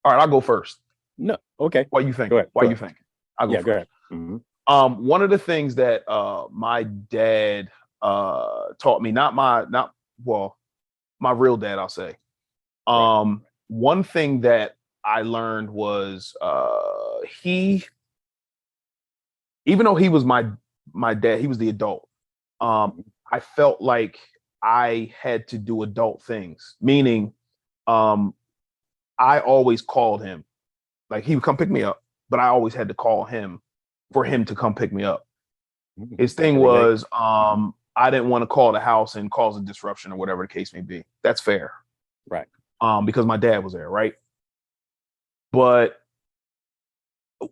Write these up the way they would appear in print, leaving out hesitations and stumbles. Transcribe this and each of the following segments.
All right, I'll go first. No. Okay. Why you think? Go ahead. Why Go you ahead. think? I'll go Yeah, go first. ahead. Hmm. One of the things that my dad taught me, not well, my real dad, I'll say. Right. One thing that I learned was he, even though he was my dad, he was the adult. Um, Mhm. I felt like I had to do adult things, meaning um, I always called him. Like he would come pick me up, but I always had to call him for him to come pick me up. Mhm. His I thing can relate. was Hmm. I didn't want to call the house and cause a disruption or whatever the case may be. That's fair. Right. Because my dad was there, right? But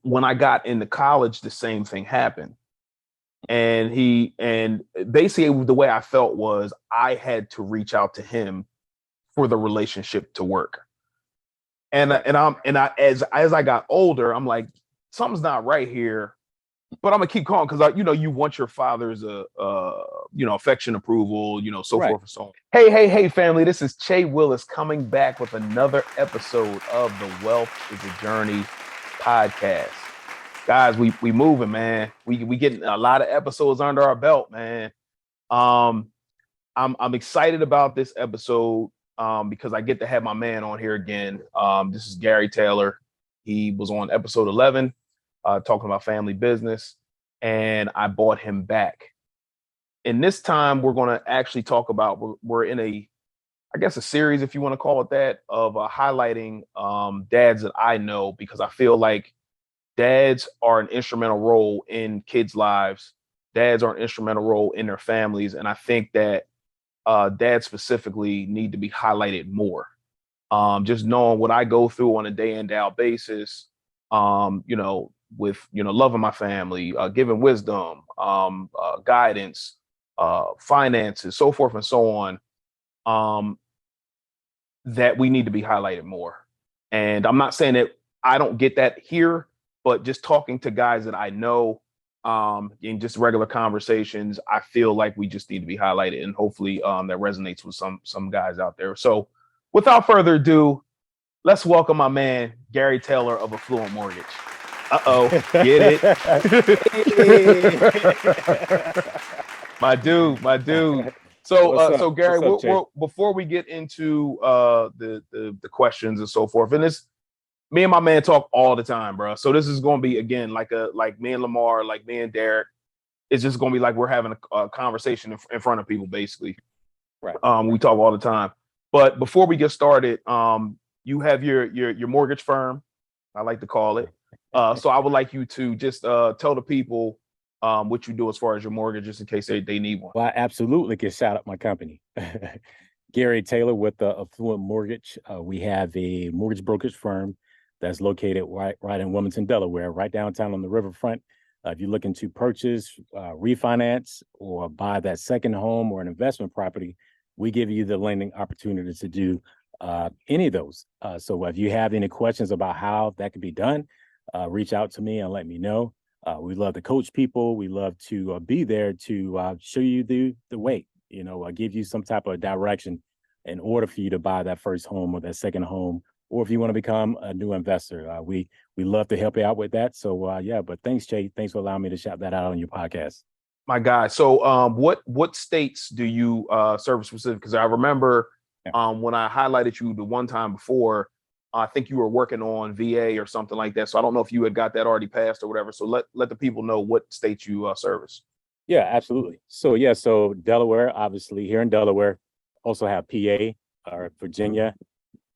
when I got into college, the same thing happened. And basically the way I felt was I had to reach out to him for the relationship to work. Right. And I as I got older, I'm like, something's not right here. But I'm gonna keep calling because you want your father's affection, approval, so Right. forth and so on. Hey, family! This is Che Willis coming back with another episode of the Wealth is a Journey podcast. Guys, we moving, man. We getting a lot of episodes under our belt, man. Um, I'm excited about this episode because I get to have my man on here again. This is Gary Taylor. He was on episode 11, talking about family business, and I brought him back. And this time we're going to actually talk about we're in I guess a series, if you want to call it that, of highlighting dads that I know because I feel like dads are an instrumental role in kids' lives. Dads are an instrumental role in their families, and I think that dads specifically need to be highlighted more. Just knowing what I go through on a day in day out basis, with loving my family, giving wisdom, guidance, finances, so forth and so on. Um, that we need to be highlighted more. And I'm not saying that I don't get that here, but just talking to guys that I know, in just regular conversations, I feel like we just need to be highlighted, and hopefully that resonates with some guys out there. So without further ado, let's welcome my man Gary Taylor of Affluent Mortgage. Uh-oh, get Hey. it? My dude. So, What's up? so Gary, What's up, Che? before we get into the questions and so forth, and this, me and my man talk all the time, bro. So this is going to be again like me and Lamar, like me and Derek. It's just going to be like we're having a conversation in front of people, basically. Right. We talk all the time. But before we get started, you have your mortgage firm, I like to call it. So I would like you to just tell the people what you do as far as your mortgage, just in case they need one. Well, I absolutely can shout out my company. Gary Taylor with the Affluent Mortgage. We have a mortgage brokerage firm that's located right in Wilmington, Delaware, right downtown on the riverfront. If you're looking to purchase, refinance, or buy that second home or an investment property, we give you the lending opportunity to do any of those. So if you have any questions about how that can be done, reach out to me and let me know. We love to coach people. We love to be there to show you the way, give you some type of direction in order for you to buy that first home or that second home, or if you want to become a new investor. We love to help you out with that. So yeah, but thanks, Jay. Thanks for allowing me to shout that out on your podcast. My guy. So what states do you serve specific? Because I remember Yeah. when I highlighted you the one time before, I think you were working on VA or something like that. So I don't know if you had got that already passed or whatever. So let the people know what states you service. Yeah, absolutely. So yeah, so Delaware, obviously here in Delaware, also have PA or Virginia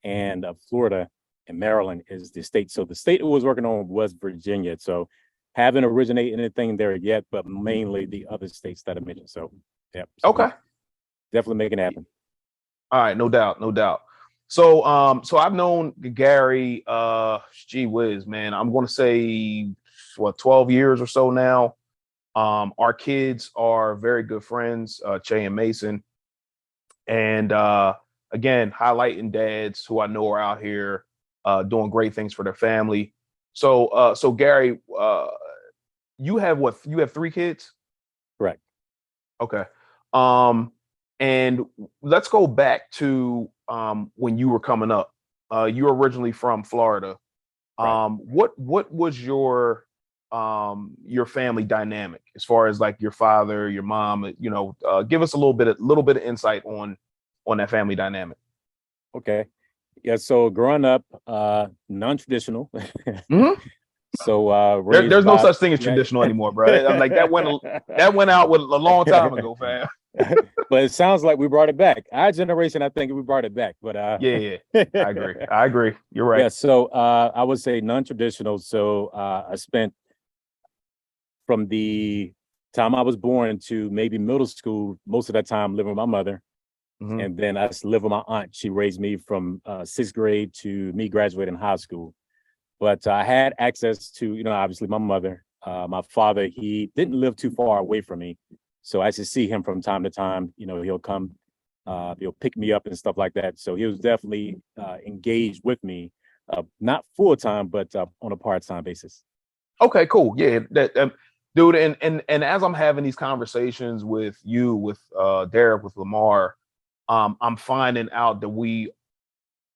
and Florida and Maryland is the state. So the state it was working on was Virginia. So haven't originate anything there yet, but mainly the other states that I mentioned. So yeah, so we Okay. definitely make it happen. All right, no doubt, no doubt. So so I've known Gary gee whiz, man. I'm gonna say what 12 years or so now. Our kids are very good friends, Che and Mason. And again, highlighting dads who I know are out here doing great things for their family. So Gary, you have what? You have three kids? Correct. Okay. Um, and let's go back to when you were coming up. you're originally from Florida. Right. What was your family dynamic as far as like your father, your mom? Give us a little bit of insight on that family dynamic. Okay. Yeah. So growing up, non-traditional. Hmm. So raised There's no by such thing as yeah. traditional anymore, bro. I'm like that went out with a long time ago, fam. But it sounds like we brought it back. Our generation, I think we brought it back. But Yeah, yeah, I agree. I agree. You're right. yeah, so I would say non-traditional. So I spent from the time I was born to maybe middle school, most of that time living with my mother. Hmm. And then I lived with my aunt. She raised me from sixth grade to me graduating high school. But I had access to, obviously my mother. My father, he didn't live too far away from me. So I used to see him from time to time. He'll come, he'll pick me up and stuff like that. So he was definitely engaged with me, not full time, but on a part time basis. Okay, cool. Yeah, dude. And as I'm having these conversations with you, with Derek, with Lamar, I'm finding out that we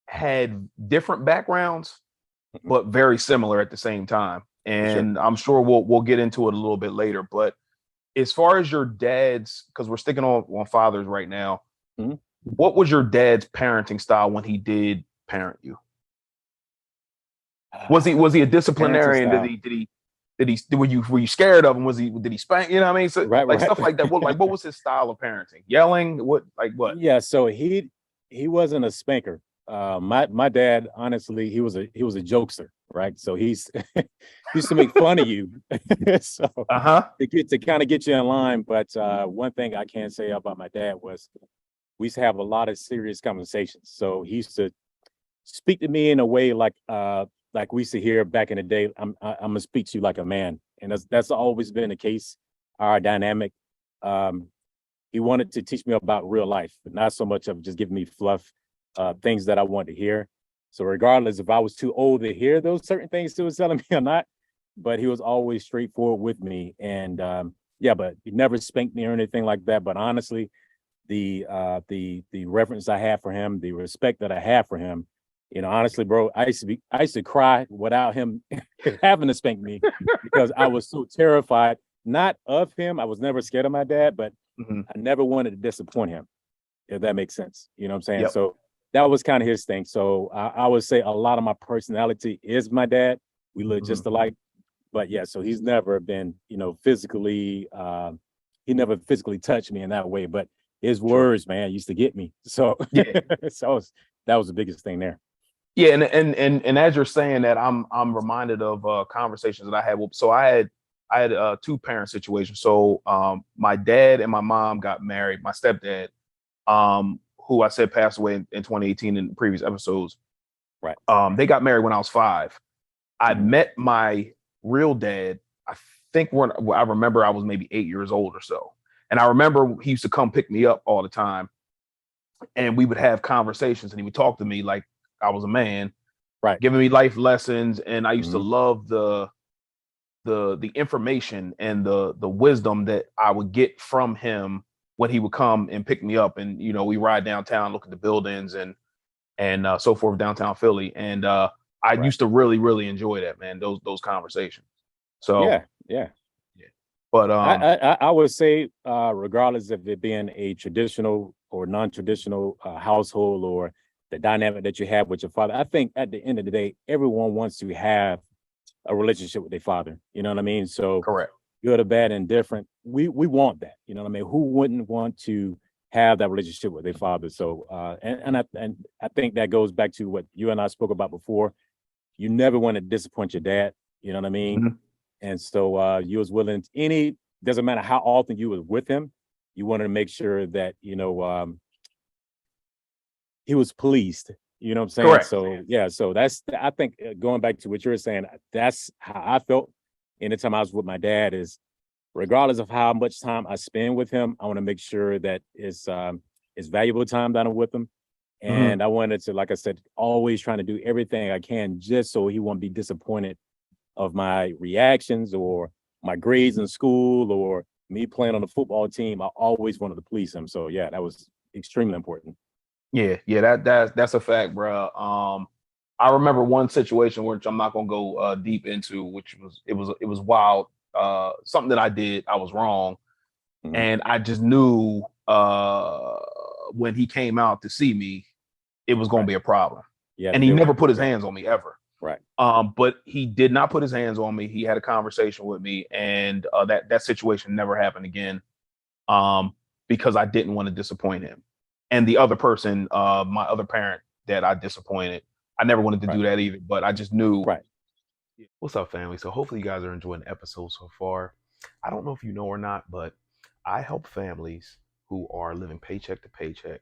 had different backgrounds, Mhm. but very similar at the same time. For sure. And I'm sure we'll get into it a little bit later. But as far as your dad's, because we're sticking on fathers right now, Mhm. what was your dad's parenting style when he did parent you? Was he a Parenting disciplinarian? Did style. he did he did he were you scared of him? Did he spank? You know what I mean? So Right, like right. stuff like that. What was his style of parenting? Yelling? What? Yeah, so he wasn't a spanker. My dad, honestly, he was a jokester, right? So he's he used to make fun of you, so Uh-huh. to kind of get you in line. But one thing I can say about my dad was we used to have a lot of serious conversations. So he used to speak to me in a way like we used to hear back in the day. I'm gonna speak to you like a man, and that's always been the case. Our dynamic. Um, he wanted to teach me about real life, but not so much of just giving me fluff, things that I wanted to hear. So regardless if I was too old to hear those certain things he was telling me or not, but he was always straightforward with me. And yeah, but he never spanked me or anything like that. But honestly, the reverence I have for him, the respect that I have for him, honestly, bro, I used to cry without him having to spank me because I was so terrified, not of him. I was never scared of my dad, but Hmm. I never wanted to disappoint him, if that makes sense. You know what I'm saying? Yep. So that was kind of his thing. So I would say a lot of my personality is my dad. We look Hmm. just alike. But yeah, so he's never been, physically, he never physically touched me in that way. But his Sure. words, man, used to get me. So, Yeah. that was the biggest thing there. Yeah, and as you're saying that, I'm reminded of conversations that I had. So I had two parent situations. So my dad and my mom got married. My stepdad, who I said passed away in 2018 in previous episodes, Right. they got married when I was 5. I Mhm. met my real dad. I think when I remember I was maybe 8 years old or so, and I remember he used to come pick me up all the time, and we would have conversations, and he would talk to me like I was a man, Right. giving me life lessons. And I used to Mhm. love the information and the wisdom that I would get from him when he would come and pick me up. And we ride downtown, look at the buildings and so forth downtown Philly. And I Right. used to really really enjoy that, man. Those conversations. So Yeah. Yeah. yeah, but I would say, regardless of it being a traditional or non-traditional household or the dynamic that you have with your father, I think at the end of the day, everyone wants to have a relationship with their father. You know what I mean? So correct. good or bad, indifferent, we want that. You know what I mean? Who wouldn't want to have that relationship with their father? So and I think that goes back to what you and I spoke about before. You never want to disappoint your dad. You know what I mean? Mhm. And so you was willing to, doesn't matter how often you was with him, you wanted to make sure that, he was pleased. You know what I'm saying? Correct. So yeah, so that's I think going back to what you're saying, that's how I felt anytime I was with my dad is regardless of how much time I spend with him, I want to make sure that it's valuable time that I'm with him. Hmm. And I wanted to, like I said, always trying to do everything I can just so he won't be disappointed of my reactions or my grades in school or me playing on the football team. I always wanted to please him. So yeah, that was extremely important. Yeah, yeah, that's a fact, bro. I remember one situation which I'm not gonna go deep into, which was wild. Something that I did, I was wrong, and I just knew when he came out to see me, it was gonna be a problem. Yeah, And he never put his hands on me ever. Right. But he did not put his hands on me. He had a conversation with me, and that situation never happened again. Because I didn't want to disappoint him. And the other person, my other parent that I disappointed, I never wanted to do that either, but I just knew. Right. What's up, family? So hopefully you guys are enjoying the episode so far. I don't know if you know or not, but I help families who are living paycheck to paycheck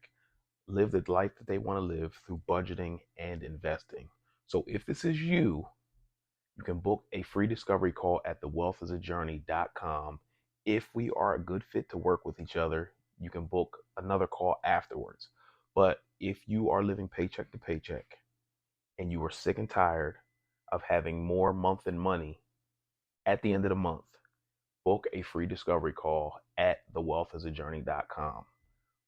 live the life that they want to live through budgeting and investing. So if this is you, you can book a free discovery call at thewealthisajourney.com. If we are a good fit to work with each other, you can book another call afterwards. But if you are living paycheck to paycheck and you are sick and tired of having more month than money at the end of the month, book a free discovery call at thewealthisajourney.com.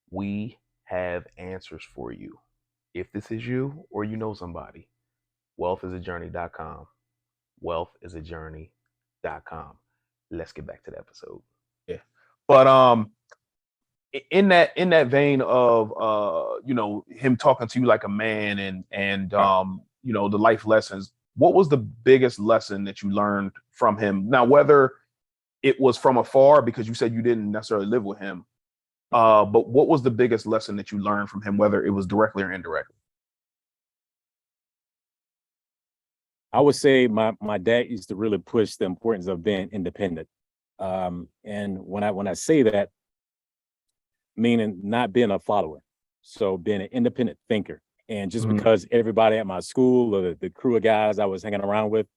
We have answers for you. If this is you or you know somebody, wealthisajourney.com. wealthisajourney.com. Let's get back to the episode. Yeah. But in that vein of him talking to you like a man and the life lessons, what was the biggest lesson that you learned from him? Now, whether it was from afar, because you said you didn't necessarily live with him, but what was the biggest lesson that you learned from him, whether it was directly or indirectly? I would say my dad used to really push the importance of being independent. And when I say that, meaning not being a follower, so being an independent thinker. And just because everybody at my school or the crew of guys I was hanging around with,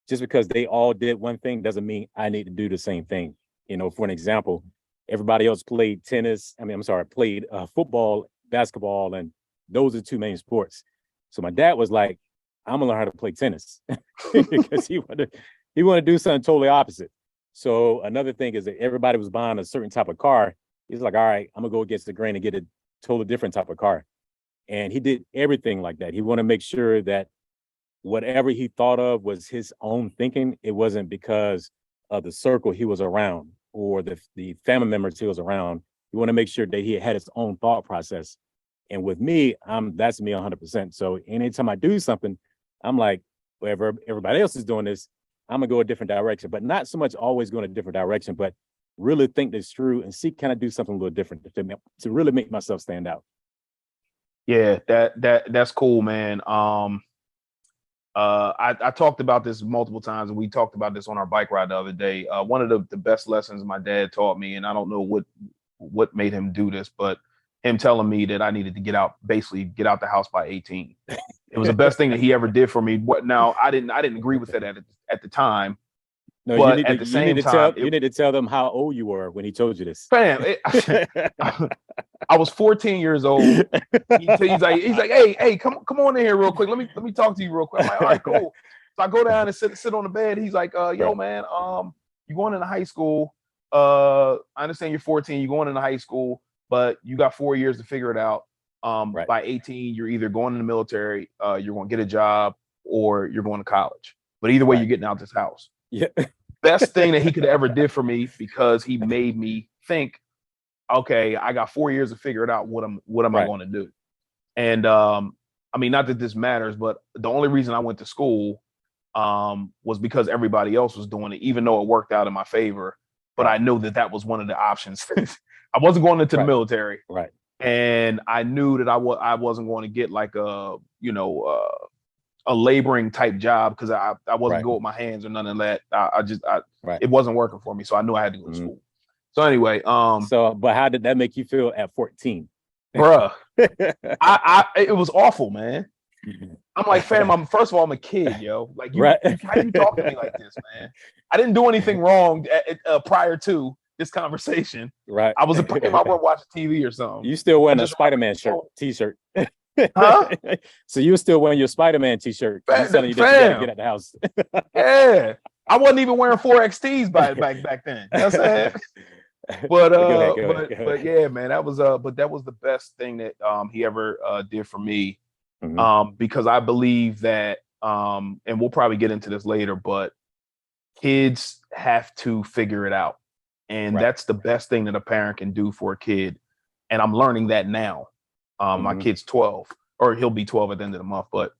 just because they all did one thing doesn't mean I need to do the same thing. For an example, everybody else played played football, basketball, and those are the two main sports. So my dad was like, I'm gonna learn how to play tennis because he wanted to do something totally opposite. So another thing is that everybody was buying a certain type of car. He's like, all right, I'm gonna go against the grain and get a totally different type of car. And he did everything like that. He wanted to make sure that whatever he thought of was his own thinking. It wasn't because of the circle he was around or the family members he was around. He wanted to make sure that he had his own thought process. And with me, that's me 100%. So anytime I do something, I'm like, wherever everybody else is doing this, I'm gonna go a different direction, but not so much always going a different direction, but really think this through and see, can I do something a little different to really make myself stand out? Yeah, that's cool, man. I talked about this multiple times, and we talked about this on our bike ride the other day. One of the best lessons my dad taught me, and I don't know what made him do this, but him telling me that I needed to basically get out the house by 18. It was the best thing that he ever did for me. Now I didn't agree with that at the time. No, but you need at the same time, you need to tell them how old you were when he told you this. Fam, I was 14 years old. He's like, hey, come on in here real quick. Let me talk to you real quick. I'm like, all right, cool. So I go down and sit on the bed. He's like, yo, man, you going into high school. I understand you're 14, you're going into high school, but you got 4 years to figure it out. By 18, you're either going in the military, you're going to get a job, or you're going to college. But either way, you're getting out this house. Yeah. Best thing that he could ever did for me, because he made me think, okay, I got 4 years to figure it out. What am I going to do? And not that this matters, but the only reason I went to school was because everybody else was doing it, even though it worked out in my favor. But I knew that was one of the options. I wasn't going into the military. Right. And I knew that I wasn't going to get like a laboring type job, because I wasn't good with my hands or none of that. It wasn't working for me. So I knew I had to go to school. So anyway, but how did that make you feel at 14? Bruh, it was awful, man. I'm like, fam, first of all, I'm a kid, yo. Like, how you talk to me like this, man? I didn't do anything wrong prior to this conversation. Right. I was in my room watching TV or something. You still wearing a Spider-Man t-shirt. Huh? So you were still wearing your Spider-Man t-shirt. He's telling you that you gotta get out the house. Yeah. I wasn't even wearing 4XTs back then. You know what I'm saying? But yeah, man, that was the best thing that he ever did for me. because I believe that, and we'll probably get into this later, but kids have to figure it out. And Right. that's the best thing that a parent can do for a kid. And I'm learning that now. My kid's 12, or he'll be 12 at the end of the month, but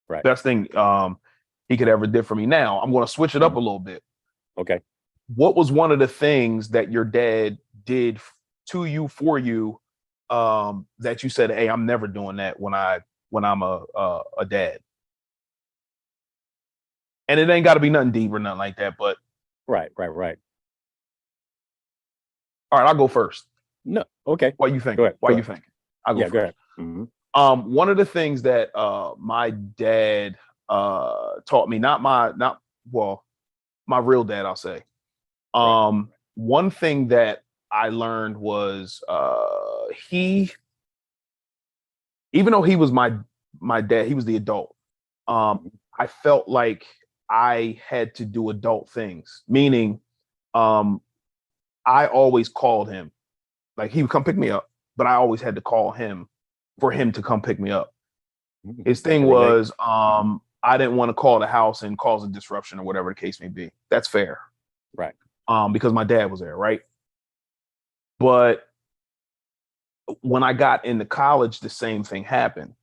Right. best thing he could ever did for me. Now I'm going to switch it up a little bit. Okay. What was one of the things that your dad did to you, for you, that you said, "Hey, I'm never doing that when I'm a dad"? And it ain't got to be nothing deep or nothing like that. But Right. all right, I'll go first. No. Okay. Why you think? Go ahead. Why you think? I'll go Yeah. Go first. ahead. One of the things that my dad taught me, my real dad, I'll say. Right. One thing that I learned was he, even though he was my dad, he was the adult. I felt like I had to do adult things, meaning I always called him. Like, he would come pick me up, but I always had to call him for him to come pick me up. His I thing can relate. was, I didn't want to call the house and cause a disruption or whatever the case may be. That's fair. Right. Because my dad was there, right? But when I got into college, the same thing happened.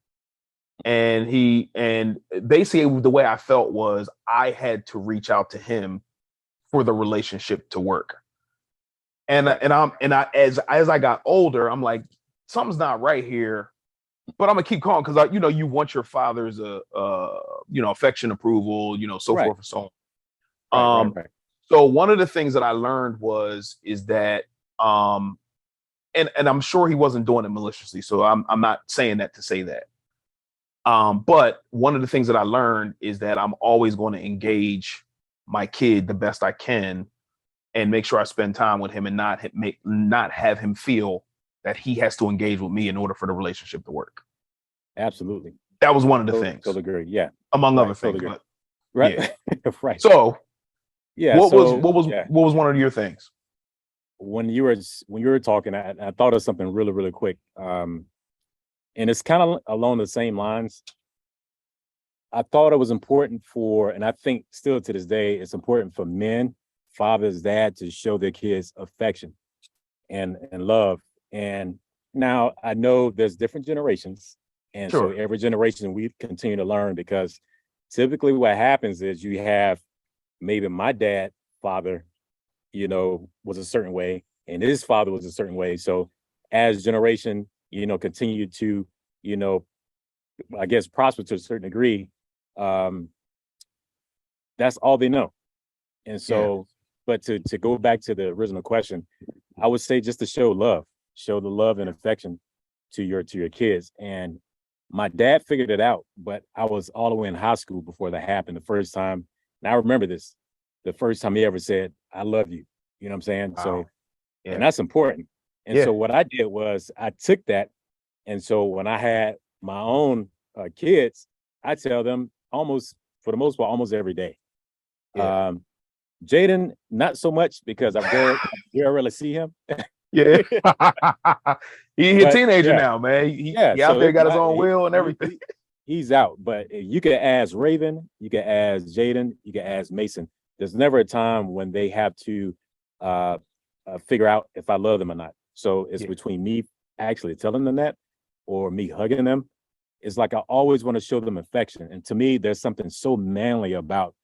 And basically the way I felt was I had to reach out to him for the relationship to work. And Right. As I got older, I'm like, something's not right here, but I'm gonna keep calling because you want your father's affection, approval, so Right. forth and so on. Right. So one of the things that I learned is that and I'm sure he wasn't doing it maliciously, so I'm not saying that to say that. But one of the things that I learned is that I'm always going to engage my kid the best I can and make sure I spend time with him and not have him feel that he has to engage with me in order for the relationship to work. Absolutely. That was one of the things, Totally agree. Yeah. among other Right. things. Totally agree. But yeah. Right. Right. So Yeah. So yeah, what was one of your things? when you were talking, I thought of something really, really quick. And it's kind of along the same lines. I thought it was important and I think still to this day, it's important for men, fathers, dad, to show their kids affection and love. And now I know there's different generations. And so Sure. every generation we continue to learn, because typically what happens is you have maybe my dad, father, was a certain way, and his father was a certain way. So as generation, continue to, you know, I guess prosper to a certain degree, um, that's all they know. And Yeah. so, but to go back to the original question, I would say just to show the love and affection to your kids. And my dad figured it out, but I was all the way in high school before that happened the first time. And I remember this, the first time he ever said, "I love you." You know what I'm saying? Wow. So, and Yeah. that's important. And Yeah. so what I did was I took that. And so when I had my own kids, I tell them almost, for the most part, almost every day. Yeah. Jaden, not so much, because I rarely see him. Yeah. He a But teenager yeah, now, man. He, yeah. he out So there it's got his not own will and everything. he's out. But you can ask Raven, you can ask Jaden, you can ask Mason. There's never a time when they have to uh, figure out if I love them or not. So it's Yeah. between me actually telling them that or me hugging them. It's like I always want to show them affection. And to me, there's something so manly about,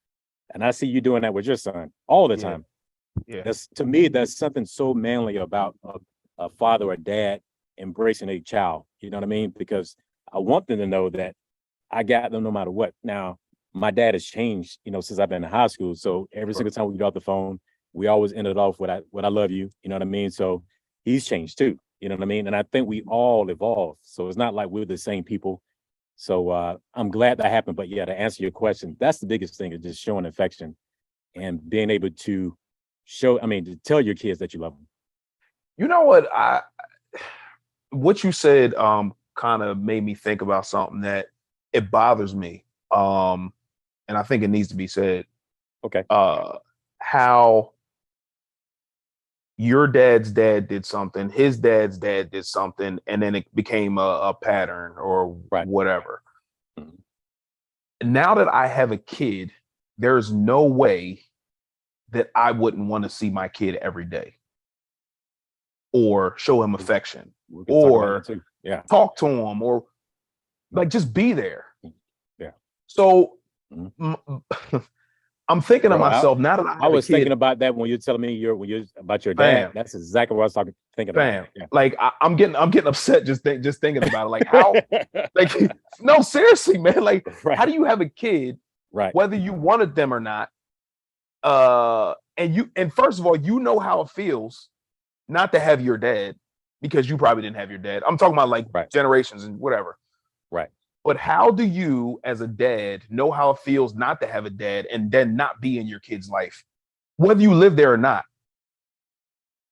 and I see you doing that with your son all the Yeah. time. Yeah. To me, there's something so manly about a father or dad embracing a child. You know what I mean? Because I want them to know that I got them no matter what. Now, my dad has changed, since I've been in high school. So every Sure. single time we get off the phone, we always ended off with I love you. You know what I mean? So he's changed too. You know what I mean? And I think we all evolve. So it's not like we're the same people. So I'm glad that happened. But yeah, to answer your question, that's the biggest thing, is just showing affection and being able to to tell your kids that you love them. You know what you said kind of made me think about something that it bothers me. And I think it needs to be said. Okay. How your dad's dad did something, his dad's dad did something, and then it became a pattern or Right. whatever. now that I have a kid, there's no way that I wouldn't want to see my kid every day or show him affection We could talk about that or too. Yeah. talk to him or like just be there. Yeah. So Mhm. I'm thinking to Bro, myself, now that I I have a was thinking kid, about that when you're telling me about your dad. fam, That's exactly what I was thinking about. fam, Yeah. like I'm getting upset just thinking about it. Like how, like no, seriously, man. Like how Right. do you have a kid, Right. whether you wanted them or not? And first of all, you know how it feels not to have your dad because you probably didn't have your dad. I'm talking about like Right. generations and whatever. Right. But how do you, as a dad, know how it feels not to have a dad and then not be in your kid's life, whether you live there or not?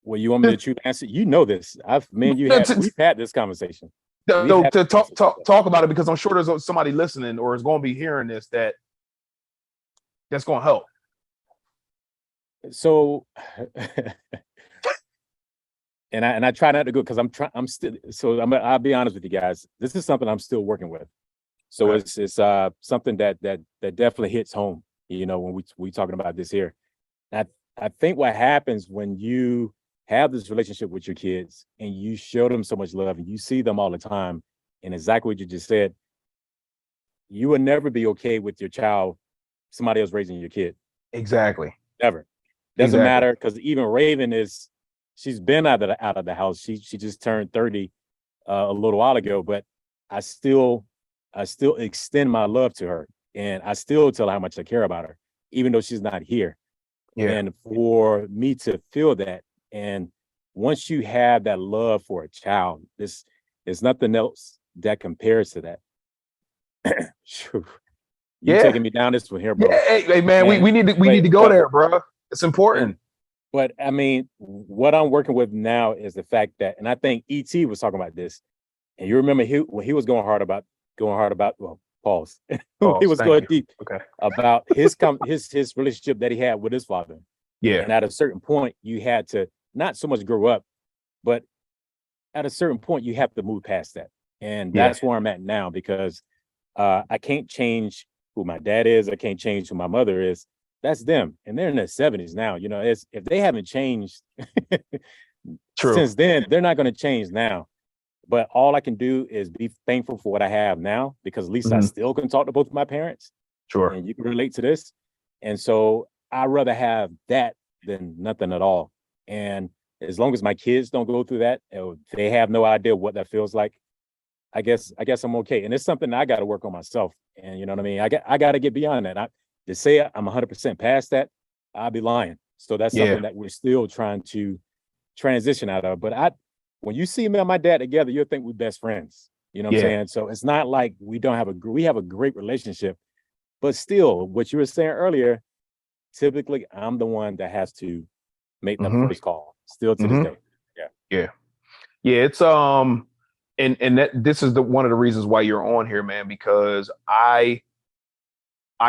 Well, you want me to choose answer? You know this. We've had this conversation. We've To, had to this conversation. talk about it because I'm sure there's somebody listening or is going to be hearing this that's going to help. So and I try not to go because I'm still I'll be honest with you guys. This is something I'm still working with. So Okay. it's something that definitely hits home, when we talking about this here. And I think what happens when you have this relationship with your kids and you show them so much love and you see them all the time, and exactly what you just said, you will never be okay with your child, somebody else raising your kid. Exactly. Never. Doesn't Exactly. matter, because even she's been out of the house. She just turned 30 a little while ago, but I still extend my love to her, and I still tell her how much I care about her, even though she's not here. Yeah. And for me to feel that, and once you have that love for a child, there's nothing else that compares to that. You Yeah. taking me down this one here, Yeah. bro. Hey, man, And we need but to go but there, bro. It's and important. but I mean, what I'm working with now is the fact that, and I think ET was talking about this, and you remember when he was going hard about well, pause. He Pause. was Thank going you. deep Okay. about his relationship that he had with his father. Yeah. And at a certain point, you had to not so much grow up, but at a certain point, you have to move past that. And Yeah. that's where I'm at now, because I can't change who my dad is. I can't change who my mother is. That's them, and they're in their 70s now. If they haven't changed True. since then, they're not going to change now. But all I can do is be thankful for what I have now, because at least I Mhm. still can talk to both of my parents, Sure. and you can relate to this. And so I'd rather have that than nothing at all. And as long as my kids don't go through that, or they have no idea what that feels like, I guess I'm okay. And it's something I got to work on myself. And you know what I mean? I got to get beyond that. To say I'm 100% past that, I'll be lying. So that's Yeah. something that we're still trying to transition out of. But when you see me and my dad together, you'll think we're best friends. You know what I'm Yeah. saying? So it's not like we have a great relationship, but still, what you were saying earlier, typically I'm the one that has to make that Hmm. first call. Still to this Hmm. day. Yeah. Yeah. Yeah. It's and that this is the one of the reasons why you're on here, man, because I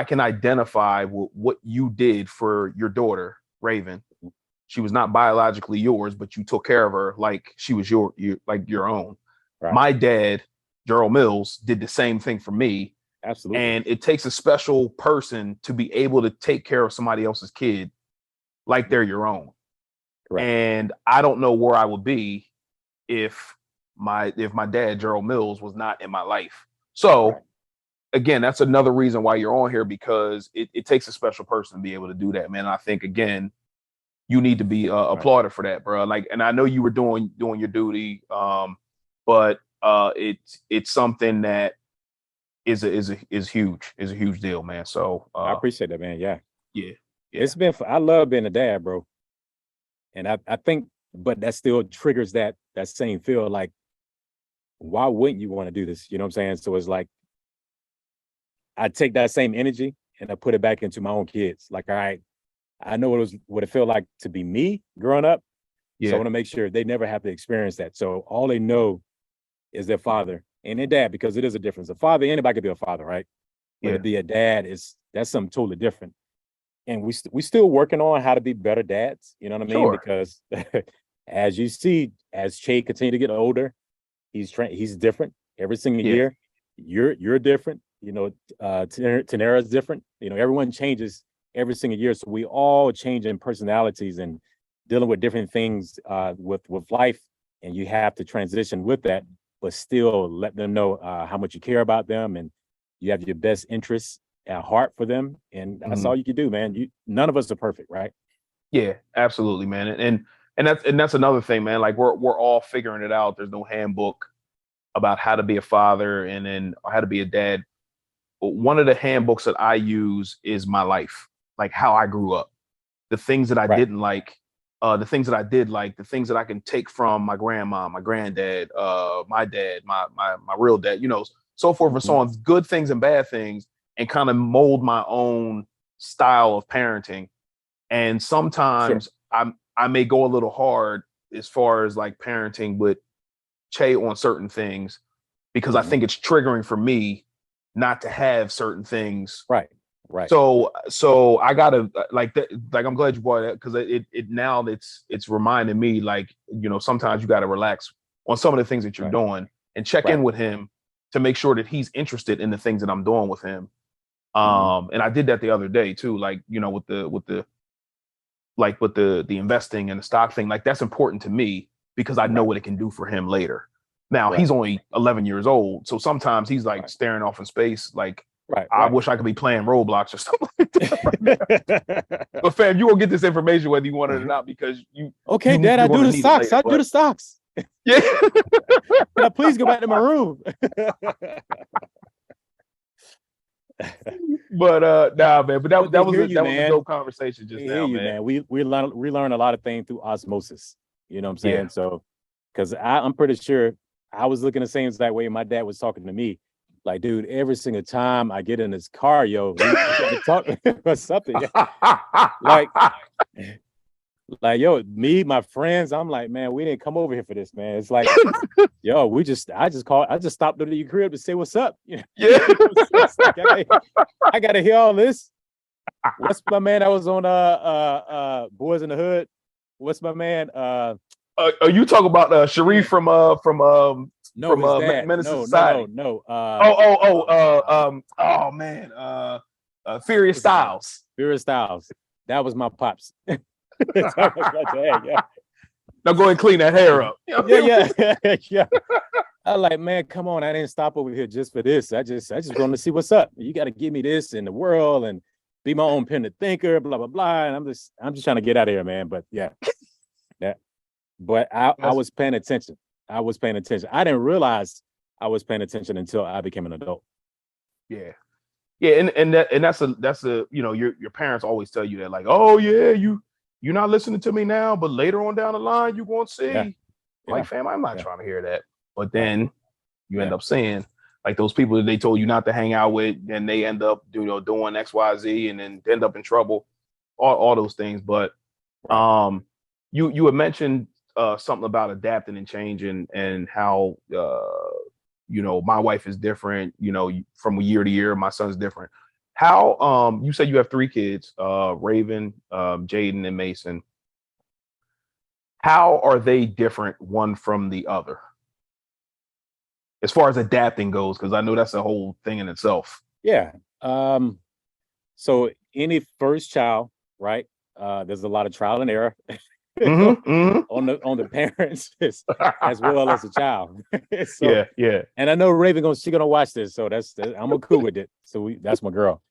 can identify with what you did for your daughter, Raven. She was not biologically yours, but you took care of her like she was your own. Right. My dad, Gerald Mills, did the same thing for me. Absolutely. And it takes a special person to be able to take care of somebody else's kid like they're your own. Correct. And I don't know where I would be if my dad, Gerald Mills, was not in my life. Right. So again, that's another reason why you're on here, because it takes a special person to be able to do that, man. I think again, you need to be Right. applauded for that, bro. Like, and I know you were doing your duty, but it's something that is huge, is a huge deal, man. So I appreciate that, man. Yeah. yeah, yeah, I love being a dad, bro. And I think, but that still triggers that same feel like, why wouldn't you want to do this? You know what I'm saying? So it's like I take that same energy and I put it back into my own kids. Like, all right, I know what it felt like to be me growing up. So I yeah, want to make sure they never have to experience that. So all they know is their father and their dad, because it is a difference. A father, anybody could be a father, right? But to yeah, be a dad that's something totally different. And we still working on how to be better dads. You know what I mean? sure, Because as you see, as Che continue to get older, he's different every single yeah, year. You're different. Tenera is different. Everyone changes every single year, so we all change in personalities and dealing with different things with life, and you have to transition with that, but still let them know how much you care about them and you have your best interests at heart for them, and that's all you can do, man. None of us are perfect, right? Yeah, absolutely, man. And that's another thing, man. Like we're all figuring it out. There's no handbook about how to be a father and then how to be a dad. One of the handbooks that I use is my life, like how I grew up, the things that I Right. didn't like, the things that I did like, the things that I can take from my grandma, my granddad, my dad, my real dad, so forth and so Mhm. on, good things and bad things, and kind of mold my own style of parenting. And Sure. sometimes I may go a little hard as far as like parenting with Che on certain things because I Mhm. think it's triggering for me not to have certain things. Right. Right. So I gotta like that. Like I'm glad you brought it because it now it's reminding me like sometimes you gotta relax on some of the things that you're Right. doing and check Right. in with him to make sure that he's interested in the things that I'm doing with him. Mhm. And I did that the other day too, like with the investing and the stock thing. Like that's important to me because I know Right. what it can do for him later. Now Right. he's only 11 years old, so sometimes he's like Right. staring off in space, like Right. I Right. wish I could be playing Roblox or something like that right now. But fam, you will get this information whether you want it or not because you Okay, you Dad, I you're do going to the need it stocks. later. I do But the stocks. yeah, Can I please go back to my room? but nah, man. But But that they that was hear a you, that was a man. dope conversation They just hear now, you, man. man. We learn a lot of things through osmosis. You know what I'm Yeah. saying? So, because I'm pretty sure I was looking the same exact way my dad was talking to me. Like, dude, every single time I get in his car, yo, we got to talk or something. Yeah. Like, like, yo, me, my friends, I'm like, man, we didn't come over here for this, man. It's like, yo, I just stopped over to your crib to say what's up. Yeah. It's like, I gotta hear all this. What's my man that was on Boys in the Hood? What's my man? Are you talking about Sharif Man, no, from his dad. Menace to No, no, no, Society? no. Oh man, Furious What's his name? Styles. Vera Styles. That was my pops. That was my dad. Yeah, Now go and clean that hair up. yeah, yeah, yeah. I like, man, come on. I didn't stop over here just for this. I just wanted to see what's up. You got to give me this in the world and be my own independent thinker, blah, blah, blah. And I'm just trying to get out of here, man. But yeah, yeah. But I That's was paying attention. I was paying attention. I didn't realize I was paying attention until I became an adult. yeah, yeah, and that's a your parents always tell you that like, oh yeah, you're not listening to me now, but later on down the line you're gonna Yeah, see. Like, yeah, fam, I'm not yeah. trying to hear that. But Right. then you end Yeah. up saying like those people that they told you not to hang out with, and they end up doing XYZ and then end up in trouble, all those things. But Right. you had mentioned something about adapting and changing and how my wife is different, from year to year, my son's different. How you said you have three kids, Raven, Jaden, and Mason. How are they different one from the other as far as adapting goes? Because I know that's a whole thing in itself. Yeah. Um, so any first child, right? There's a lot of trial and error Mm-hmm, on the parents as well as the child. So, yeah, yeah, and I know Raven she gonna watch this, so I'm cool with it. So that's my girl.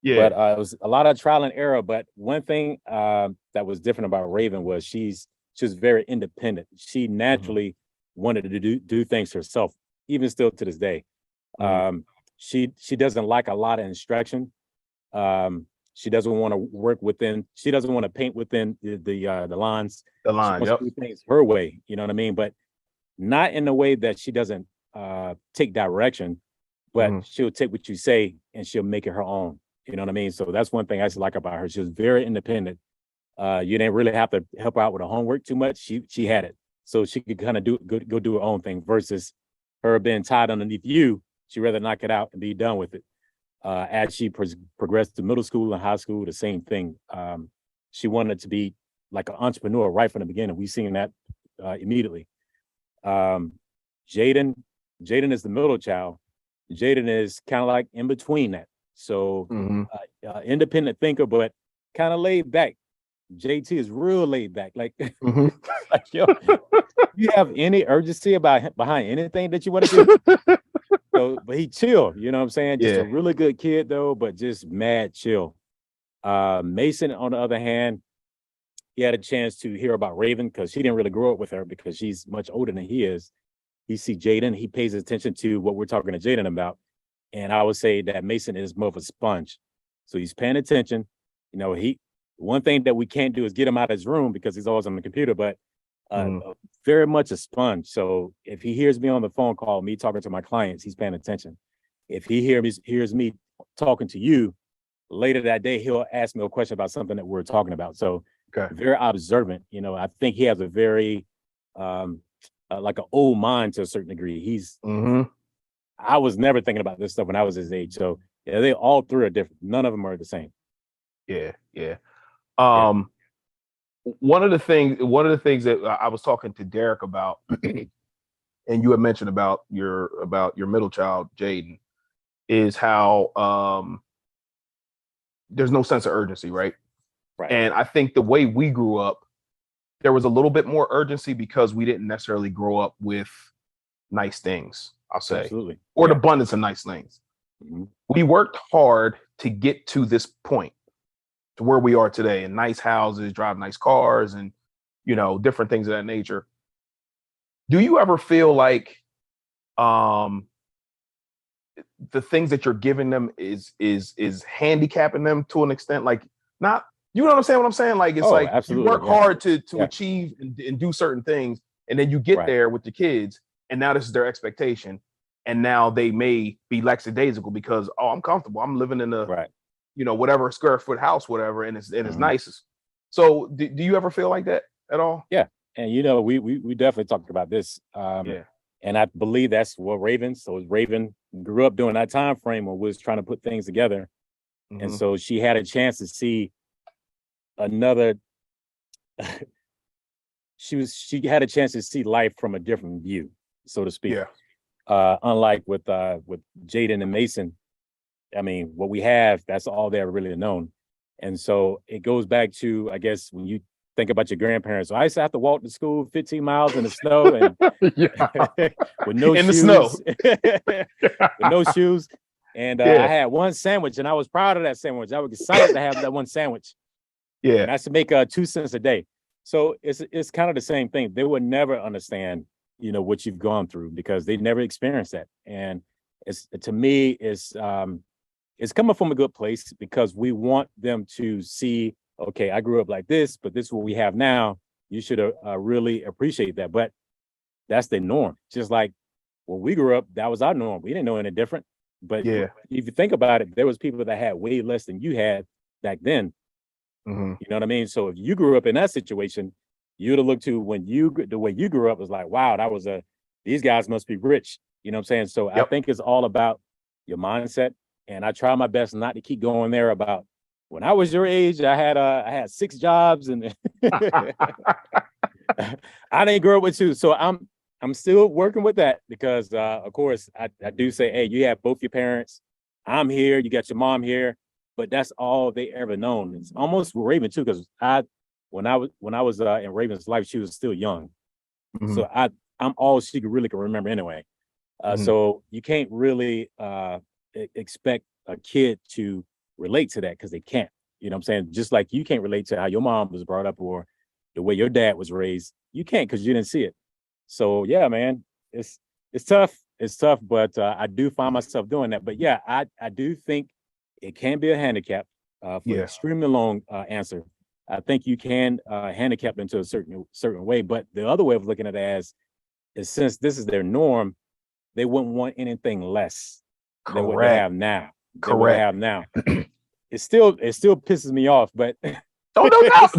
yeah. But it was a lot of trial and error. But one thing that was different about Raven was she was very independent. She Mm-hmm, naturally wanted to do things herself, even still to this day. mm-hmm. She doesn't like a lot of instruction. She doesn't want to work within. She doesn't want to paint within the lines. The She line, wants yep. to do things her way. You know what I mean? But not in a way that she doesn't take direction, but Mm-hmm, she'll take what you say and she'll make it her own. You know what I mean? So that's one thing I like about her. She was very independent. You didn't really have to help her out with her homework too much. She had it, so she could kind of go do her own thing versus her being tied underneath you. She'd rather knock it out and be done with it. As she progressed to middle school and high school, the same thing. She wanted to be like an entrepreneur right from the beginning. We seen that immediately. Um, Jaden, Jaden is the middle child. Jaden is kind of like in between that. So Mm-hmm. independent thinker, but kind of laid back. JT is real laid back. Like, Mm-hmm. like yo, you have any urgency behind anything that you want to do? So, but he chill, you know what I'm saying? Just a Yeah. really good kid though, but just mad chill. Mason, on the other hand, he had a chance to hear about Raven because she didn't really grow up with her because she's much older than he is. He see Jaden, he pays attention to what we're talking to Jaden about. And I would say that Mason is more of a sponge. So he's paying attention. You know, one thing that we can't do is get him out of his room because he's always on the computer, but very much a sponge. So if he hears me on the phone call, me talking to my clients, he's paying attention. If he hears me talking to you later that day, he'll ask me a question about something that we're talking about. So very observant. You know, I think he has a very like an old mind to a certain degree. I was never thinking about this stuff when I was his age. So yeah, they all three are different. None of them are the same. Yeah. One of the things that I was talking to Derek about, and you had mentioned about your middle child, Jaden, is how there's no sense of urgency, right? Right. And I think the way we grew up, there was a little bit more urgency because we didn't necessarily grow up with nice things, I'll say. Absolutely. Or an abundance of nice things. Mm-hmm. We worked hard to get to this point, to where we are today, in nice houses, drive nice cars, and, you know, different things of that nature. Do you ever feel like the things that you're giving them is handicapping them to an extent? Like, not, you know what I'm saying? What I'm saying? Like, it's like you work hard to achieve and do certain things, and then you get there with the kids, and now this is their expectation, and now they may be lackadaisical because, oh, I'm comfortable, I'm living in a you know, whatever square foot house, whatever, and it's nice. So do you ever feel like that at all? Yeah. And you know, we definitely talked about this. And I believe that's what Raven grew up during that time frame when we was trying to put things together. And so she had a chance to see another she had a chance to see life from a different view, so to speak. Unlike with Jaden and Mason, I mean, what we have, that's all they're really known. And so it goes back to, I guess, when you think about your grandparents. So I used to have to walk to school 15 miles in the snow and with no in shoes. The snow. With no shoes. And I had one sandwich, and I was proud of that sandwich. I was excited to have that one sandwich. And I used to make 2 cents a day. So it's kind of the same thing. They would never understand, you know, what you've gone through because they never experienced that. And it's, to me, it's coming from a good place because we want them to see, okay, I grew up like this, but this is what we have now. You should really appreciate that. But that's the norm. Just like when we grew up, that was our norm. We didn't know any different. But if you think about it, there was people that had way less than you had back then. You know what I mean? So if you grew up in that situation, you'd have looked to the way you grew up was like, wow, that was these guys must be rich. You know what I'm saying? So I think it's all about your mindset. And I try my best not to keep going there about when I was your age, I had 6 jobs and I didn't grow up with 2. So I'm still working with that because of course I do say, hey, you have both your parents. I'm here, you got your mom here, but that's all they ever known. It's almost Raven too, because when I was in Raven's life, she was still young. So I'm all she could remember anyway. So you can't really expect a kid to relate to that because they can't. You know what I'm saying? Just like you can't relate to how your mom was brought up or the way your dad was raised. You can't because you didn't see it. So yeah, man, it's tough. It's tough, but I do find myself doing that. But yeah, I do think it can be a handicap for an extremely long answer. I think you can handicap into a certain way. But the other way of looking at it is since this is their norm, they wouldn't want anything less than what they have now. It still pisses me off, but oh, no doubt,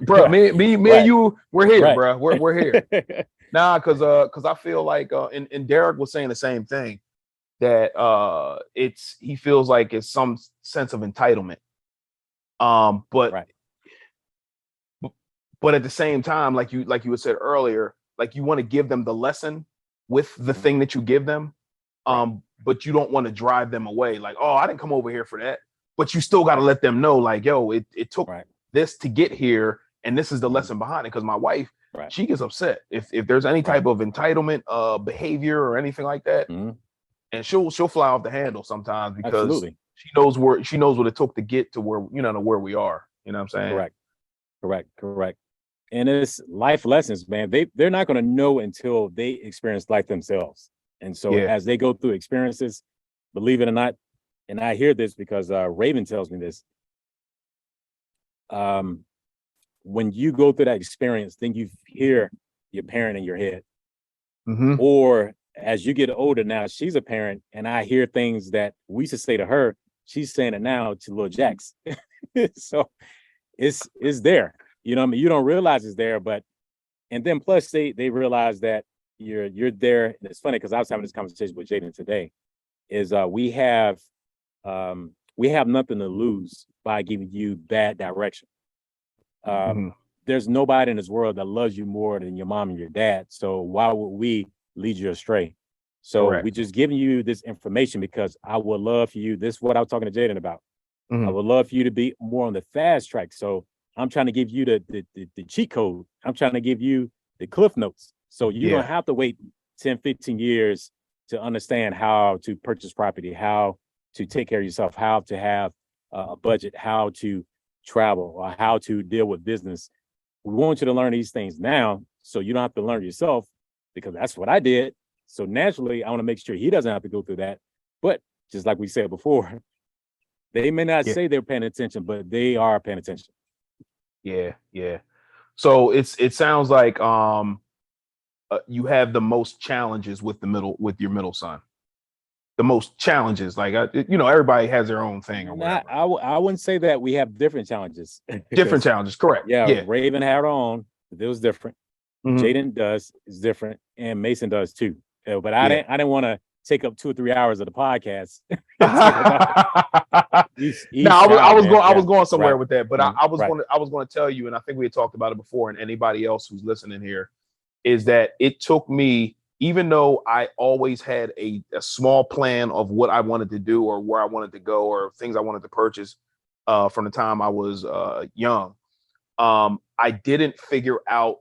bro. Me and you, we're here, bro. We're here. Nah, because I feel like and Derek was saying the same thing, that he feels like it's some sense of entitlement. But at the same time, like you had said earlier, like you want to give them the lesson with the thing that you give them. but you don't want to drive them away. Like, oh, I didn't come over here for that. But you still got to let them know, like, yo, it took this to get here, and this is the lesson behind it. Because my wife, she gets upset if there's any type of entitlement behavior or anything like that, and she'll fly off the handle sometimes because she knows what it took to get to where to where we are. You know what I'm saying? Correct. And it's life lessons, man. They're not going to know until they experience life themselves. And so as they go through experiences, believe it or not, and I hear this because Raven tells me this. When you go through that experience, then you hear your parent in your head. Or as you get older now, she's a parent, and I hear things that we used to say to her, she's saying it now to little Jax. So it's there. You know what I mean? You don't realize it's there, and then plus they realize that you're there. And it's funny because I was having this conversation with Jaden today, is we have nothing to lose by giving you bad direction. There's nobody in this world that loves you more than your mom and your dad. So why would we lead you astray? So we just giving you this information because I would love for you. This is what I was talking to Jaden about. I would love for you to be more on the fast track. So I'm trying to give you the cheat code. I'm trying to give you the cliff notes. So you don't have to wait 10, 15 years to understand how to purchase property, how to take care of yourself, how to have a budget, how to travel, or how to deal with business. We want you to learn these things now so you don't have to learn yourself, because that's what I did. So naturally, I want to make sure he doesn't have to go through that. But just like we said before, they may not say they're paying attention, but they are paying attention. Yeah. So it sounds like you have the most challenges with your middle son. The most challenges, like everybody has their own thing or whatever. I wouldn't say that we have different challenges. Different challenges, correct? Yeah. Raven had her own. It was different. Jaden is different, and Mason does too. But I didn't want to take up 2 or 3 hours of the podcast. I was going somewhere with that, but I was going to tell you, and I think we had talked about it before, and anybody else who's listening here, is that it took me, even though I always had a small plan of what I wanted to do or where I wanted to go or things I wanted to purchase from the time I was young, I didn't figure out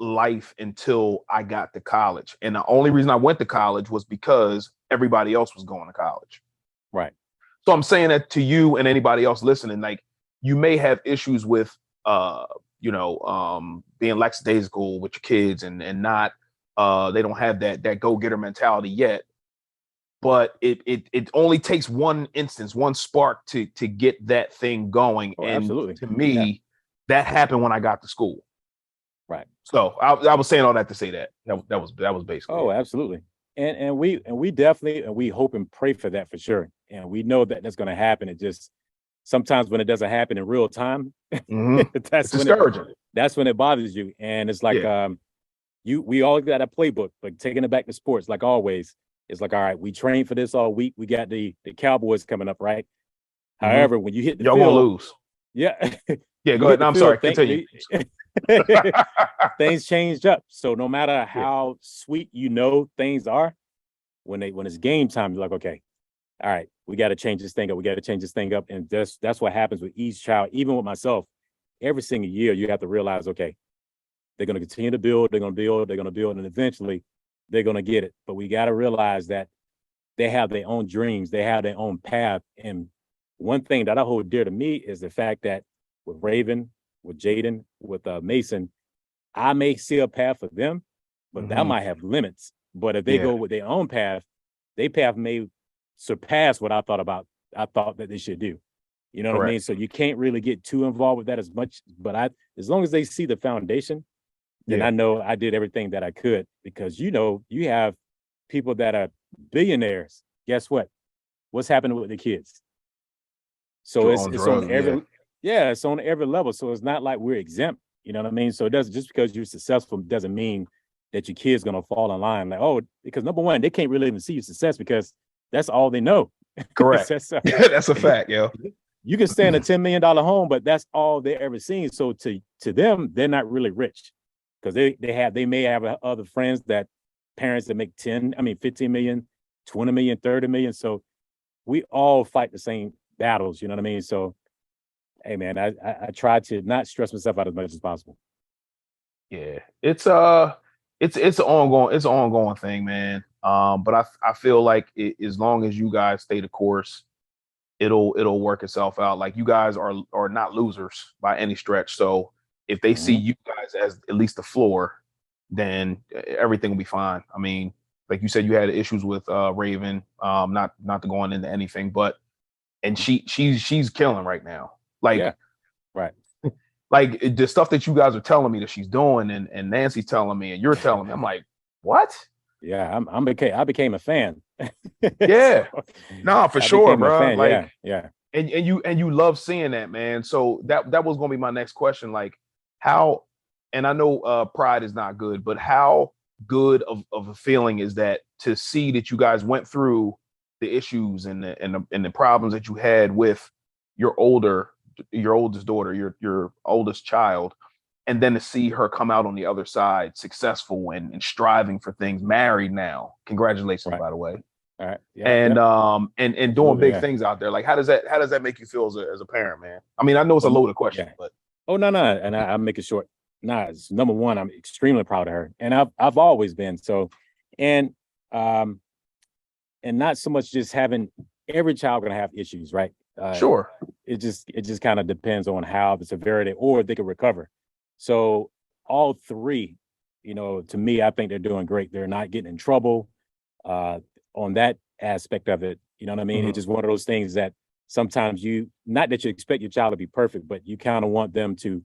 life until I got to college. And the only reason I went to college was because everybody else was going to college. Right. So I'm saying that to you and anybody else listening, like, you may have issues with, being lackadaisical with your kids and not, they don't have that go-getter mentality yet. But it only takes one instance, one spark to get that thing going. And absolutely. To me, that happened when I got to school. Right. So I was saying all that to say that was basically. Oh, absolutely. And we definitely, and we hope and pray for that for sure. And we know that that's going to happen. It just, sometimes when it doesn't happen in real time, that's discouraging. That's when it bothers you. And it's like, we all got a playbook, but taking it back to sports, like always, it's like, all right, we trained for this all week. We got the Cowboys coming up, right? However, when you hit the field, y'all gonna lose. Yeah. Go ahead. No, I'm sorry. Continue. Things changed up. So no matter how sweet things are, when it's game time, you're like, okay, all right, we got to change this thing up. We got to change this thing up. And that's what happens with each child, even with myself. Every single year, you have to realize, okay, they're going to continue to build, they're going to build, and eventually they're going to get it. But we got to realize that they have their own dreams, they have their own path. And one thing that I hold dear to me is the fact that with Raven, with Jaden, with Mason, I may see a path for them, but that might have limits. But if they go with their own path, their path may surpass what I thought that they should do. You know what I mean? So you can't really get too involved with that as much. But as long as they see the foundation, then I know I did everything that I could, because you have people that are billionaires. Guess what? What's happening with the kids? So it's on every it's on every level. So it's not like we're exempt. You know what I mean? So it doesn't, just because you're successful doesn't mean that your kid's gonna fall in line. Like, because number one, they can't really even see your success because that's all they know. Correct. That's a fact, yo. You can stay in a $10 million home, but that's all they ever seen. So to them, they're not really rich, because they may have other friends, that parents that make 15 million, 20 million, 30 million. So we all fight the same battles, you know what I mean? So, hey man, I try to not stress myself out as much as possible. Yeah, it's an ongoing thing, man. But I feel like as long as you guys stay the course, it'll work itself out. Like you guys are not losers by any stretch. So if they see Mm-hmm. you guys as at least the floor, then everything will be fine. I mean, like you said, you had issues with Raven. Not to go on into anything, but and she's killing right now. Yeah, Like right. the stuff that you guys are telling me that she's doing, and Nancy's telling me, and you're telling me, I'm like, what? Yeah, I became a fan. So Yeah, no, for I sure, became a bro. fan. Like, Yeah, yeah. and you love seeing that, man. So that was gonna be my next question. Like, how? And I know pride is not good, but how good of a feeling is that to see that you guys went through the issues and the problems that you had with your oldest daughter, your oldest child, and then to see her come out on the other side successful and striving for things, married now. Congratulations, Right. by the way. All right. Yeah, And yeah. and doing Absolutely. big Yeah. things out there. Like how does that make you feel as a parent, man? I mean, I know it's a Well, loaded question, yeah. but Oh no, no. And I'll make it short. Nah, it's number one, I'm extremely proud of her. And I've always been. So and um and not so much just having every child gonna have issues, right? sure. It just kind of depends on how the severity or they can recover. So all three, to me, I think they're doing great. They're not getting in trouble uh, on that aspect of it. You know what I mean? It's Mhm. just one of those things that sometimes not that you expect your child to be perfect, but you kind of want them to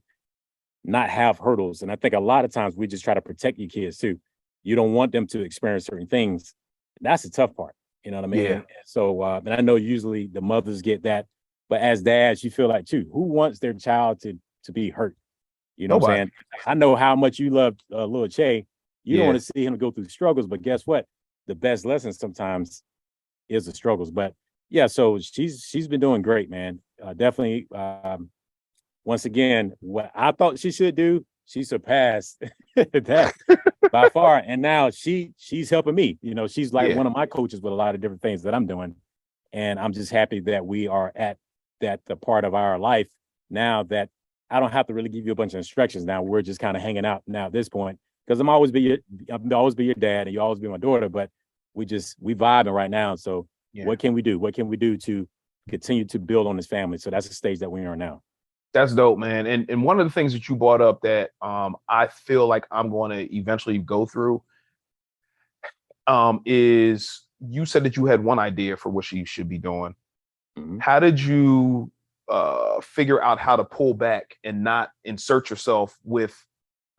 not have hurdles. And I think a lot of times we just try to protect your kids too. You don't want them to experience certain things. That's the tough part. You know what I Yeah. mean? So, and I know usually the mothers get that, but as dads, you feel like too, who wants their child to be hurt? You know what I'm Nobody. saying? I know how much you love little Che. You don't Yeah. want to see him go through struggles, but guess what? The best lesson sometimes is the struggles. But yeah, so she's been doing great, man. Definitely. Once again, what I thought she should do, she surpassed that by far. And now she's helping me. She's like Yeah. one of my coaches with a lot of different things that I'm doing. And I'm just happy that we are at that the part of our life now that I don't have to really give you a bunch of instructions. Now we're just kind of hanging out now at this point. Because I'm always be your dad and you always be my daughter, but we vibing right now. So Yeah. what can we do? What can we do to continue to build on this family? So that's the stage that we are now. That's dope, man. And one of the things that you brought up that I feel like I'm going to eventually go through is you said that you had one idea for what she should be doing. Mhm. How did you figure out how to pull back and not insert yourself with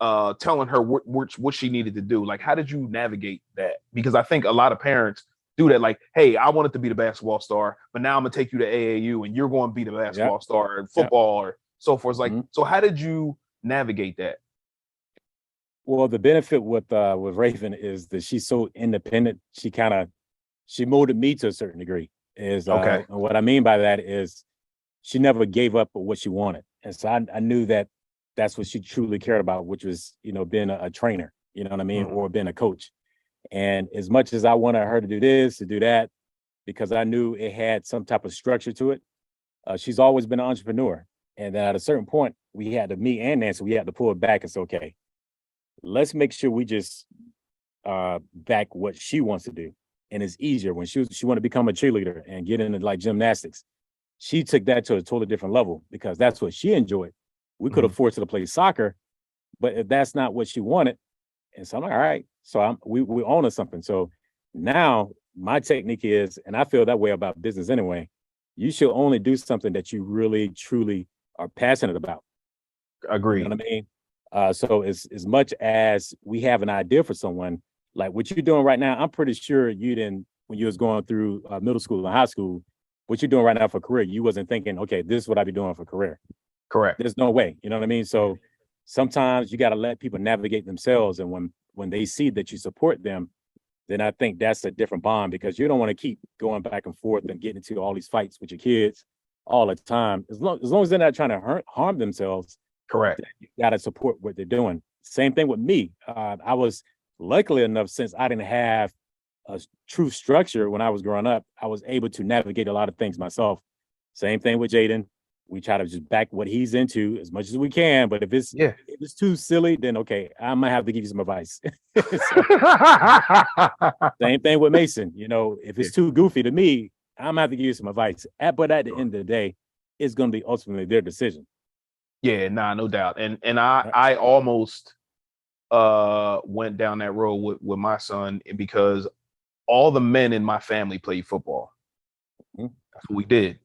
telling her what she needed to do? Like, how did you navigate that? Because I think a lot of parents do that. Like, hey, I wanted to be the basketball star, but now I'm gonna take you to AAU, and you're going to be the Yep. basketball star and Yep. football or so forth. It's like, Mhm. so how did you navigate that? Well, the benefit with Raven is that she's so independent. She molded me to a certain degree. Is Okay. what I mean by that is she never gave up on what she wanted, and so I knew that that's what she truly cared about, which was being a trainer. You know what I mean, Mhm. or being a coach. And as much as I wanted her to do this, to do that, because I knew it had some type of structure to it, she's always been an entrepreneur. And then at a certain point, me and Nancy, we had to pull it back and say, okay, let's make sure we just back what she wants to do. And it's easier when she wanted to become a cheerleader and get into like gymnastics. She took that to a totally different level because that's what she enjoyed. We could have Mhm. forced her to play soccer, but if that's not what she wanted, and so I'm like, all right, so we own something. So now my technique is, and I feel that way about business anyway. You should only do something that you really truly are passionate about. You know Agreed. what I mean? So as much as we have an idea for someone, like what you're doing right now, I'm pretty sure you didn't when you was going through middle school and high school. What you're doing right now for career, you wasn't thinking, okay, this is what I be doing for career. Correct. There's no way. You know what I mean? So sometimes you got to let people navigate themselves, and when they see that you support them, then I think that's a different bond because you don't want to keep going back and forth and getting into all these fights with your kids all the time. As long as they're not trying to harm themselves, Correct. you got to support what they're doing. Same thing with me. I was luckily enough since I didn't have a true structure when I was growing up, I was able to navigate a lot of things myself. Same thing with Jaden. We try to just back what he's into as much as we can. But if it's too silly, then okay, I might have to give you some advice. So, same thing with Mason. You know, if it's too goofy to me, I'm gonna have to give you some advice. But at the end of the day, it's gonna be ultimately their decision. Yeah, nah, no doubt. And I almost went down that road with my son because all the men in my family played football. Mhm. That's what we did.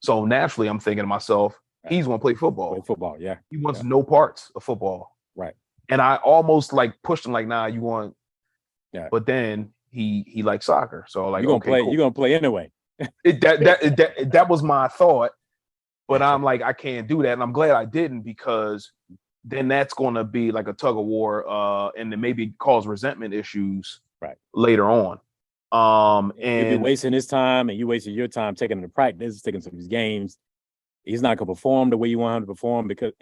So naturally, I'm thinking to myself, he's going to play football. Play football, yeah. He wants no parts of football. Right. And I almost like pushed him like, nah, you want. Yeah. But then he likes soccer, so like, you're gonna okay, play. cool. You're gonna play anyway. That was my thought, but I'm like, I can't do that, and I'm glad I didn't, because then that's going to be like a tug of war, and then maybe cause resentment issues right later on. And you'll be wasting his time, and you wasting your time taking him to practice, taking some of his games. He's not gonna perform the way you want him to perform because,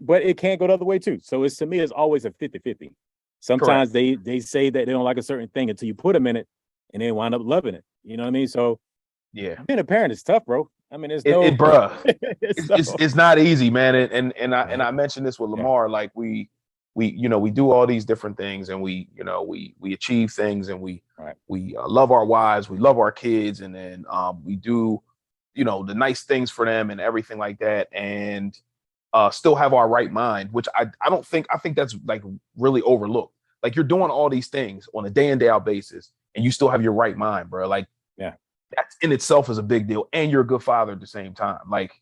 but it can't go the other way too. So it's, to me, it's always a 50-50. Sometimes correct. they say that they don't like a certain thing until you put them in it, and they wind up loving it. You know what I mean? So Yeah, being a parent is tough, bro. I mean, it's bruh, it's not easy, man. And I mentioned this with Yeah. Lamar. Like we we do all these different things, and we achieve things, and we love our wives, we love our kids, and then we do the nice things for them and everything like that, and still have our right mind, which I don't think, I think that's like really overlooked. Like, you're doing all these things on a day in day out basis, and you still have your right mind, bro. Like, Yeah. that's in itself is a big deal, and you're a good father at the same time. Like,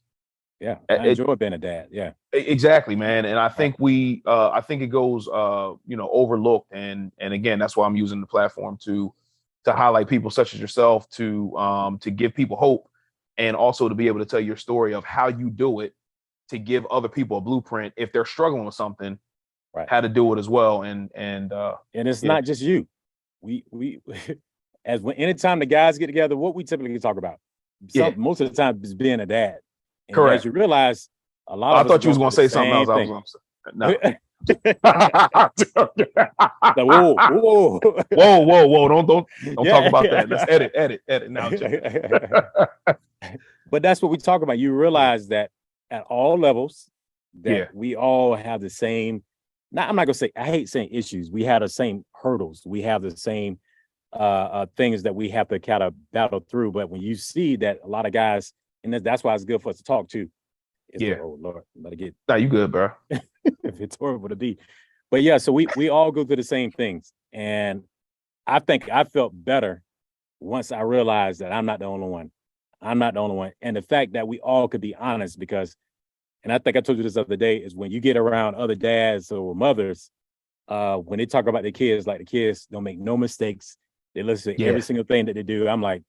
Yeah, I enjoy being a dad. Yeah, exactly, man. And I think I think it goes overlooked, and again, that's why I'm using the platform to highlight people such as yourself, to give people hope, and also to be able to tell your story of how you do it, to give other people a blueprint if they're struggling with something, right. how to do it as well. And it's yeah, not just you. We as when anytime the guys get together, what we typically talk about, yeah, most of the time, is being a dad. And as correct. you realize, a lot I of us are thought you was going gonna through the say something else. same I was thing. gonna say no. Like, whoa. Whoa! Don't talk Yeah. about that. Let's edit now. But that's what we talk about. You realize that at all levels, that Yeah, we all have the same. Not, I'm not gonna say, I hate saying issues. We have the same hurdles. We have the same things that we have to kind of battle through. But when you see that a lot of guys, and that's why it's good for us to talk too. It's yeah. the, oh Lord, let it get Nah, you good, bro. if it's horrible to be. But yeah, so we all go through the same things. And I think I felt better once I realized that I'm not the only one. I'm not the only one. And the fact that we all could be honest, because, and I think I told you this other day, is when you get around other dads or mothers, when they talk about their kids, like, the kids don't make no mistakes. They listen to every Yeah. single thing that they do. I'm like,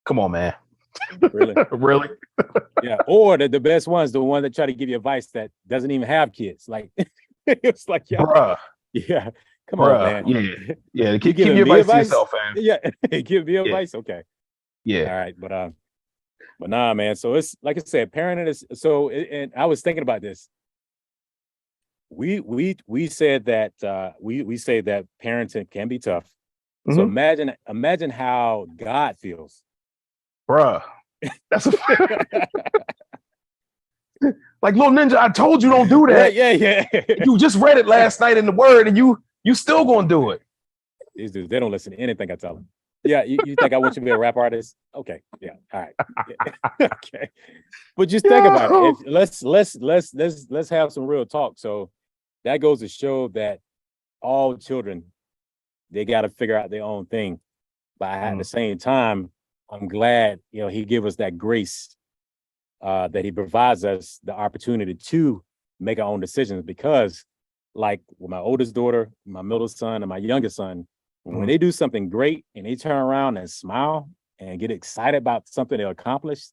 Come on, man. really? Really? Yeah. Or the best ones, the one that try to give you advice that doesn't even have kids. Like, it's like, yeah, Bruh. yeah, come on, Bruh. man. Yeah. Yeah. You Keep giving your me advice to advice? yourself, fam. Yeah, give me Yeah. advice. Okay. All Yeah. right. But nah, man. So it's like I said, parenting is so. And I was thinking about this. We said that we say that parenting can be tough. So Mm-hmm. imagine how God feels. Bruh. That's like, little ninja, I told you don't do that. Yeah. You just read it last night in the word, and you still gonna do it. These dudes, they don't listen to anything I tell them. Yeah, you think I want you to be a rap artist? Okay, yeah, all right, yeah. Okay. But just think about it. Let's have some real talk. So that goes to show that all children, they got to figure out their own thing. But at the same time, I'm glad he give us that grace, that he provides us the opportunity to make our own decisions, because, like, with my oldest daughter, my middle son, and my youngest son, when they do something great and they turn around and smile and get excited about something they accomplished,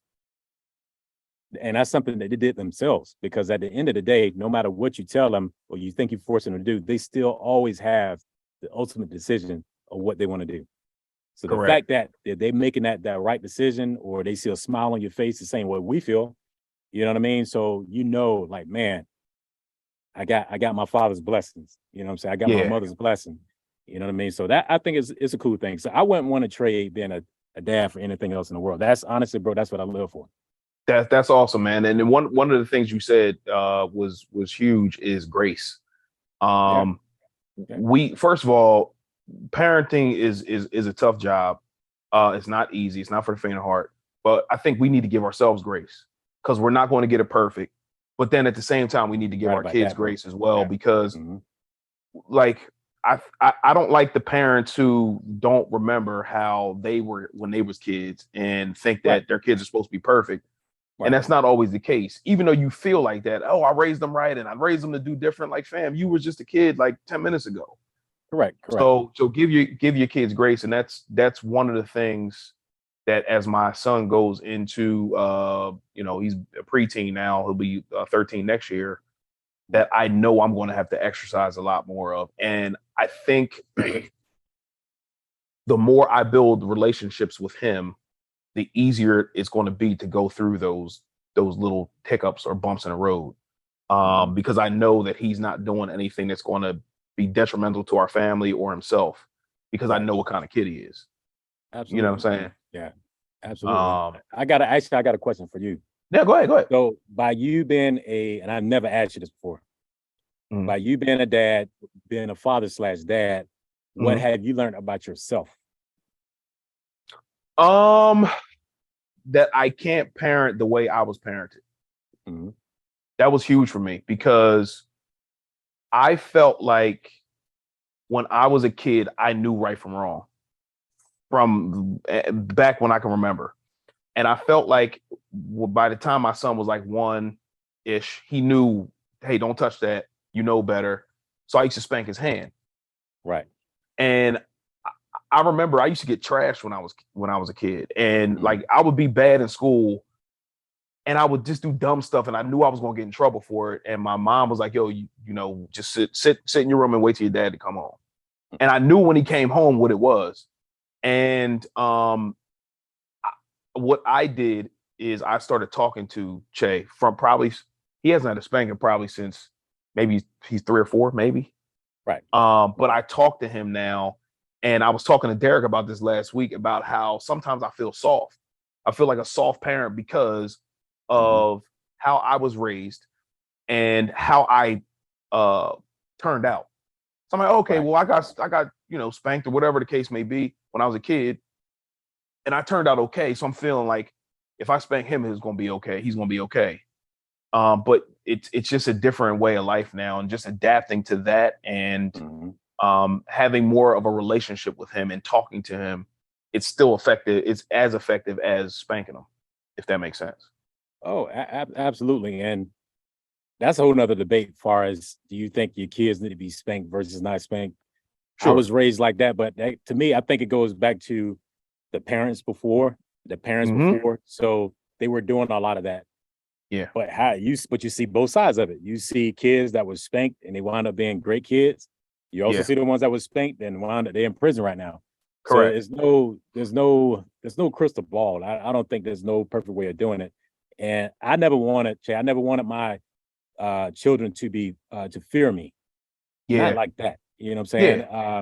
and that's something that they did themselves, because at the end of the day, no matter what you tell them or you think you're forcing them to do, they still always have the ultimate decision of what they want to do. So the Correct. fact that they're making that right decision, or they see a smile on your face, the same way we feel, you know what I mean? So, like, man, I got my father's blessings. You know what I'm saying? I got my Yeah. mother's blessing. You know what I mean? So that I think it's a cool thing. So I wouldn't want to trade being a dad for anything else in the world. That's honestly, bro, that's what I live for. That's awesome, man. And then one of the things you said was huge is grace. Yeah. Um, Yeah. we first of all, parenting is a tough job. It's not easy. It's not for the faint of heart. But I think we need to give ourselves grace because we're not going to get it perfect. But then at the same time, we need to give Right our about kids that, bro. grace as well Yeah. because, Hmm. like, I don't like the parents who don't remember how they were when they was kids and think Right. that their kids are supposed to be perfect. And Right. that's not always the case. Even though you feel like that, oh, I raised them right and I raised them to do different. Like, fam, you were just a kid like 10 minutes ago. Correct. Correct. So give your kids grace, and that's one of the things that as my son goes into he's a preteen now, he'll be 13 next year, that I know I'm going to have to exercise a lot more of. And I think the more I build relationships with him, the easier it's going to be to go through those little hiccups or bumps in the road. Hmm. Because I know that he's not doing anything that's going to be detrimental to our family or himself, because I Right. know what kind of kid he is. You know what Absolutely. I'm saying? Yeah. Absolutely. Um, I got a question for you. yeah, go ahead, go ahead. So by you being and I've never asked you this before, Mhm, by you being a dad, being a father slash dad, what mhm. have you learned about yourself? Um, that I can't parent the way I was parented. Hmm. That was huge for me because I felt like when I was a kid, I knew right from wrong from back when I can remember. And I felt like by the time my son was like one ish, he knew, hey, don't touch that. You know better. So I used to spank his hand. Right. And I remember I used to get trashed when I was a kid. And Hmm. like I would be bad in school and I would just do dumb stuff and I knew I was gonna get in trouble for it. And my mom was like, yo, just sit in your room and wait till your dad to come home. And I knew when he came home what it was. And what I did is I started talking to Che from probably he hasn't had a spanking probably since maybe he's 3 or 4, maybe. Right. But I talked to him now, and I was talking to Derek about this last week about how sometimes I feel soft. I feel like a soft parent because Hmm. of how I was raised and how I uh turned out. So I'm like, okay, Right. well, I got spanked or whatever the case may be when I was a kid, and I turned out okay. So I'm feeling like if I spank him, it's gonna be okay. He's gonna be okay. But it's just a different way of life now, and just adapting to that, and Hmm. having more of a relationship with him and talking to him. It's still effective. It's as effective as spanking him, if that makes sense. Oh, absolutely. And that's a whole nother debate. As far as do you think your kids need to be spanked versus not spanked? I Sure. was raised like that, but to me, I think it goes back to the parents before, the parents Hmm. before. So they were doing a lot of that. Yeah. But you see both sides of it. You see kids that was spanked and they wound up being great kids. You also Yeah. see the ones that was spanked and wound up they're in prison right now. So Correct. there's no crystal ball. I don't think there's no perfect way of doing it. And I never wanted my children to be to fear me. Not Yeah. like that. You know what I'm saying? Yeah.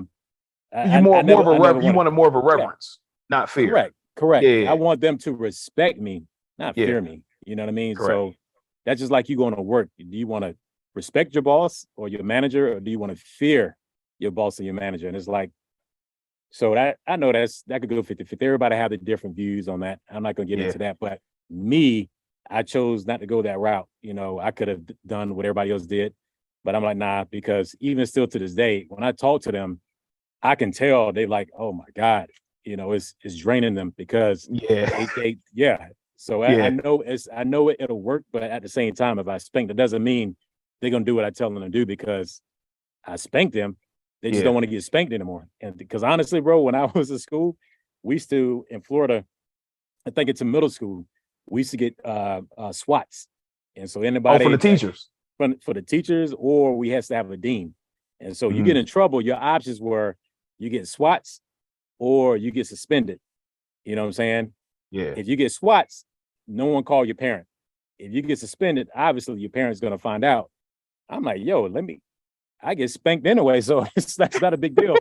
You more of a I never you wanted. wanted more of a Yeah, reverence, not fear. correct, correct. I Yeah. want them to respect me, not Yeah. fear me. You know what I mean? Correct. So that's just like you going to work. Do you want to respect your boss or your manager, or do you want to fear your boss or your manager? And it's like, so that I know that could go 50-50. Everybody have the different views on that. I'm not gonna get Yeah. into that. But me, I chose not to go that route. You know, I could have done what everybody else did, but I'm like, nah, because even still to this day, when I talk to them, I can tell they like, oh my God, you know, it's draining them because Yeah. they yeah. So I Yeah. know it'll work, but at the same time, if I spank, that doesn't mean they're gonna do what I tell them to do because I spanked them. They just don't Yeah. want to get spanked anymore. And because honestly, bro, when I was in school, we used to in Florida, I think it's in middle school, we used to get SWATs. And so Oh, from anybody the that teachers. for the teachers, or we had to have a dean. And so you Hmm. get in trouble, your options were you get SWATs or you get suspended. You know what I'm saying? Yeah. If you get SWATs, no one call your parent. If you get suspended, obviously your parent's gonna find out. I'm like, yo, I get spanked anyway, so that's not a big deal.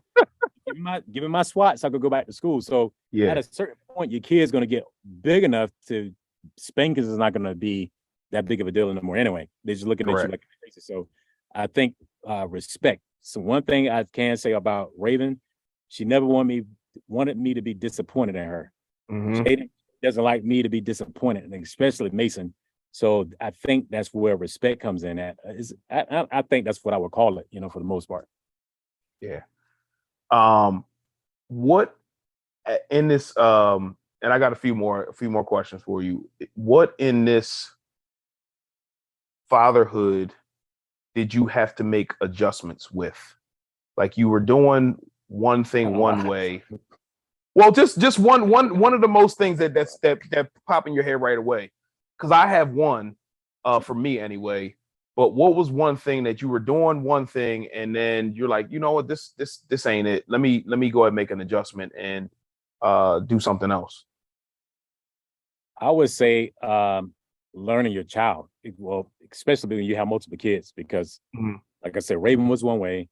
give me my SWAT so I could go back to school. So at Yeah. a certain point, your kid's going to get big enough to spankings is not going to be that big of a deal anymore. Anyway, they're just looking at you Correct. like a racist. So I think respect. So one thing I can say about Raven, she never wanted me to be disappointed in her. Mm-hmm. Jaden doesn't like me to be disappointed, and especially Mason. So I think that's where respect comes in. I think that's what I would call it, for the most part. Yeah. What in this and I got a few more questions for you. What in this fatherhood did you have to make adjustments with? Like you were doing one thing one way. Well, just one of the most things that pop in your head right away. Because I have one, for me anyway. But what was one thing that you were doing one thing and then you're like, you know what, this ain't it. Let me go ahead and make an adjustment and do something else. I would say learning your child. Well, especially when you have multiple kids, because Mhm. like I said, Raven was one way,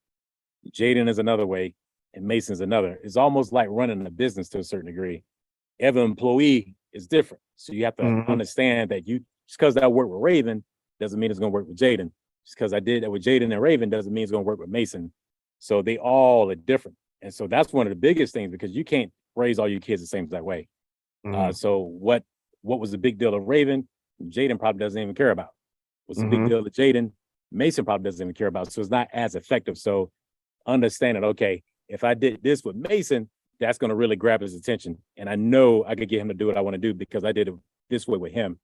Jaden is another way, and Mason's another. It's almost like running a business to a certain degree. Every employee is different. So you have to Mhm. understand that just because I work with Raven doesn't mean it's going to work with Jaden. Just because I did that with Jaden and Raven doesn't mean it's going to work with Mason. So they all are different. And so that's one of the biggest things, because you can't raise all your kids the same exact way. Mhm. So what was the big deal of Raven? Jaden probably doesn't even care about. What's the big Mhm. deal of Jaden? Mason probably doesn't even care about. So it's not as effective. So understanding, okay, if I did this with Mason, that's going to really grab his attention. And I know I could get him to do what I want to do because I did it this way with him.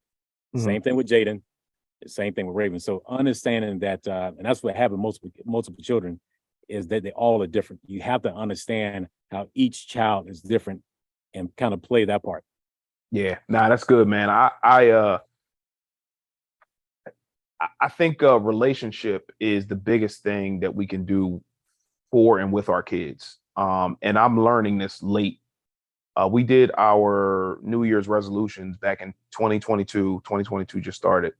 Mhm. Same thing with Jaden. Same thing with Raven. So understanding that, and that's what having multiple children is, that they all are different. You have to understand how each child is different and kind of play that part. Yeah, nah, that's good, man. I think relationship is the biggest thing that we can do for and with our kids. And I'm learning this late. We did our New Year's resolutions back in 2022. 2022 just started.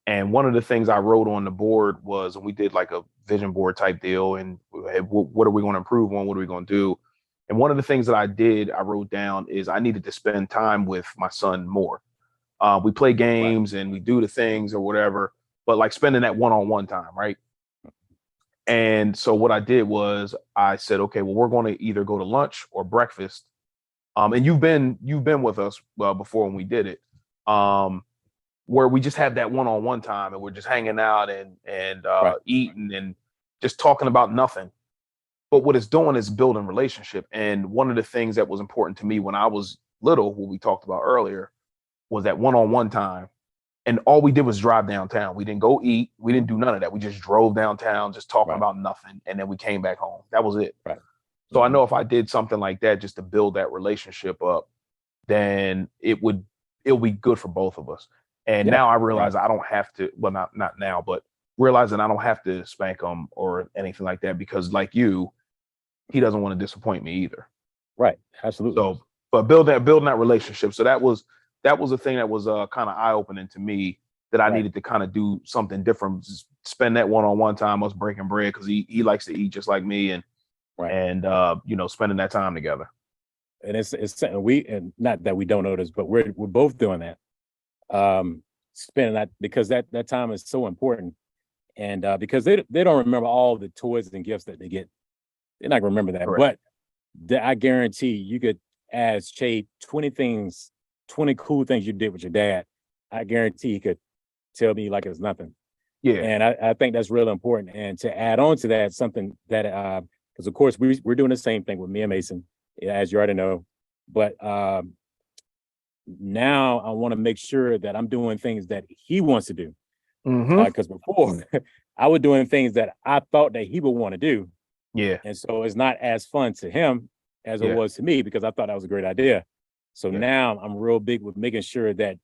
And one of the things I wrote on the board was, and we did like a vision board type deal, and what are we going to improve on? What are we going to do? And one of the things that I wrote down is I needed to spend time with my son more. We play Right. games and we do the things or whatever, but like spending that one-on-one time, right? And so what I did was I said, okay, well, we're going to either go to lunch or breakfast. And you've been with us before when we did it, where we just have that one-on-one time and we're just hanging out and Right. eating and just talking about nothing. But what it's doing is building relationship. And one of the things that was important to me when I was little, what we talked about earlier, was that one-on-one time. And all we did was drive downtown. We didn't go eat. We didn't do none of that. We just drove downtown, just talking Right. about nothing. And then we came back home. That was it. Right. So I Mm-hmm. know if I did something like that just to build that relationship up, then it'll be good for both of us. And Yeah. now I Right. realize I don't have to, well, not now, but realizing I don't have to spank him or anything like that because like you, he doesn't want to disappoint me either. Right. Absolutely. So, but building that relationship. So that was a thing that was kind of eye opening to me that I Right. needed to kind of do something different. Spend that one-on-one time, us breaking bread because he likes to eat just like me Right. and spending that time together. And it's and not that we don't notice, but we're both doing that. Spending that, because that time is so important. And because they don't remember all the toys and gifts that they get. They're not gonna remember that. Correct. But I guarantee you could ask Che 20 things, 20 cool things you did with your dad. I guarantee he could tell me like it's nothing. Yeah. And I think that's really important. And to add on to that, something that because of course we're doing the same thing with me and Mason, as you already know. But now I want to make sure that I'm doing things that he wants to do. Mm-hmm. Because before I was doing things that I thought that he would want to do. Yeah. And so it's not as fun to him as it Yeah. was to me, because I thought that was a great idea. So Yeah. now I'm real big with making sure that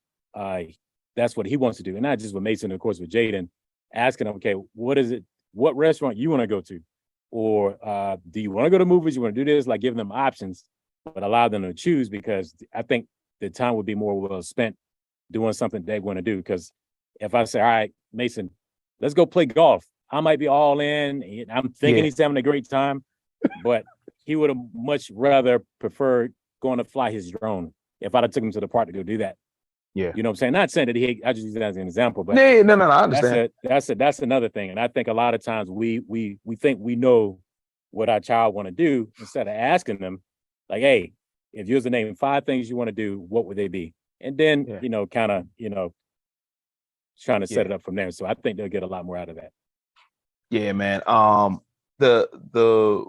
that's what he wants to do. And not just with Mason, of course, with Jaden, asking him, okay, what is it? What restaurant you want to go to? Or do you want to go to movies? You want to do this? Like giving them options, but allow them to choose, because I think the time would be more well spent doing something they want to do. Because if I say, all right, Mason, let's go play golf, I might be all in. I'm thinking Yeah. he's having a great time, but he would have much rather preferred going to fly his drone if I'd have took him to the park to go do that. Yeah. You know what I'm saying? Not saying that I just use that as an example, but Yeah, no, I understand. That's another thing. And I think a lot of times we think we know what our child want to do instead of asking them, like, hey, if you was to name 5 things you want to do, what would they be? And then, kind of, trying to set it up from there. So I think they'll get a lot more out of that. Yeah, man. The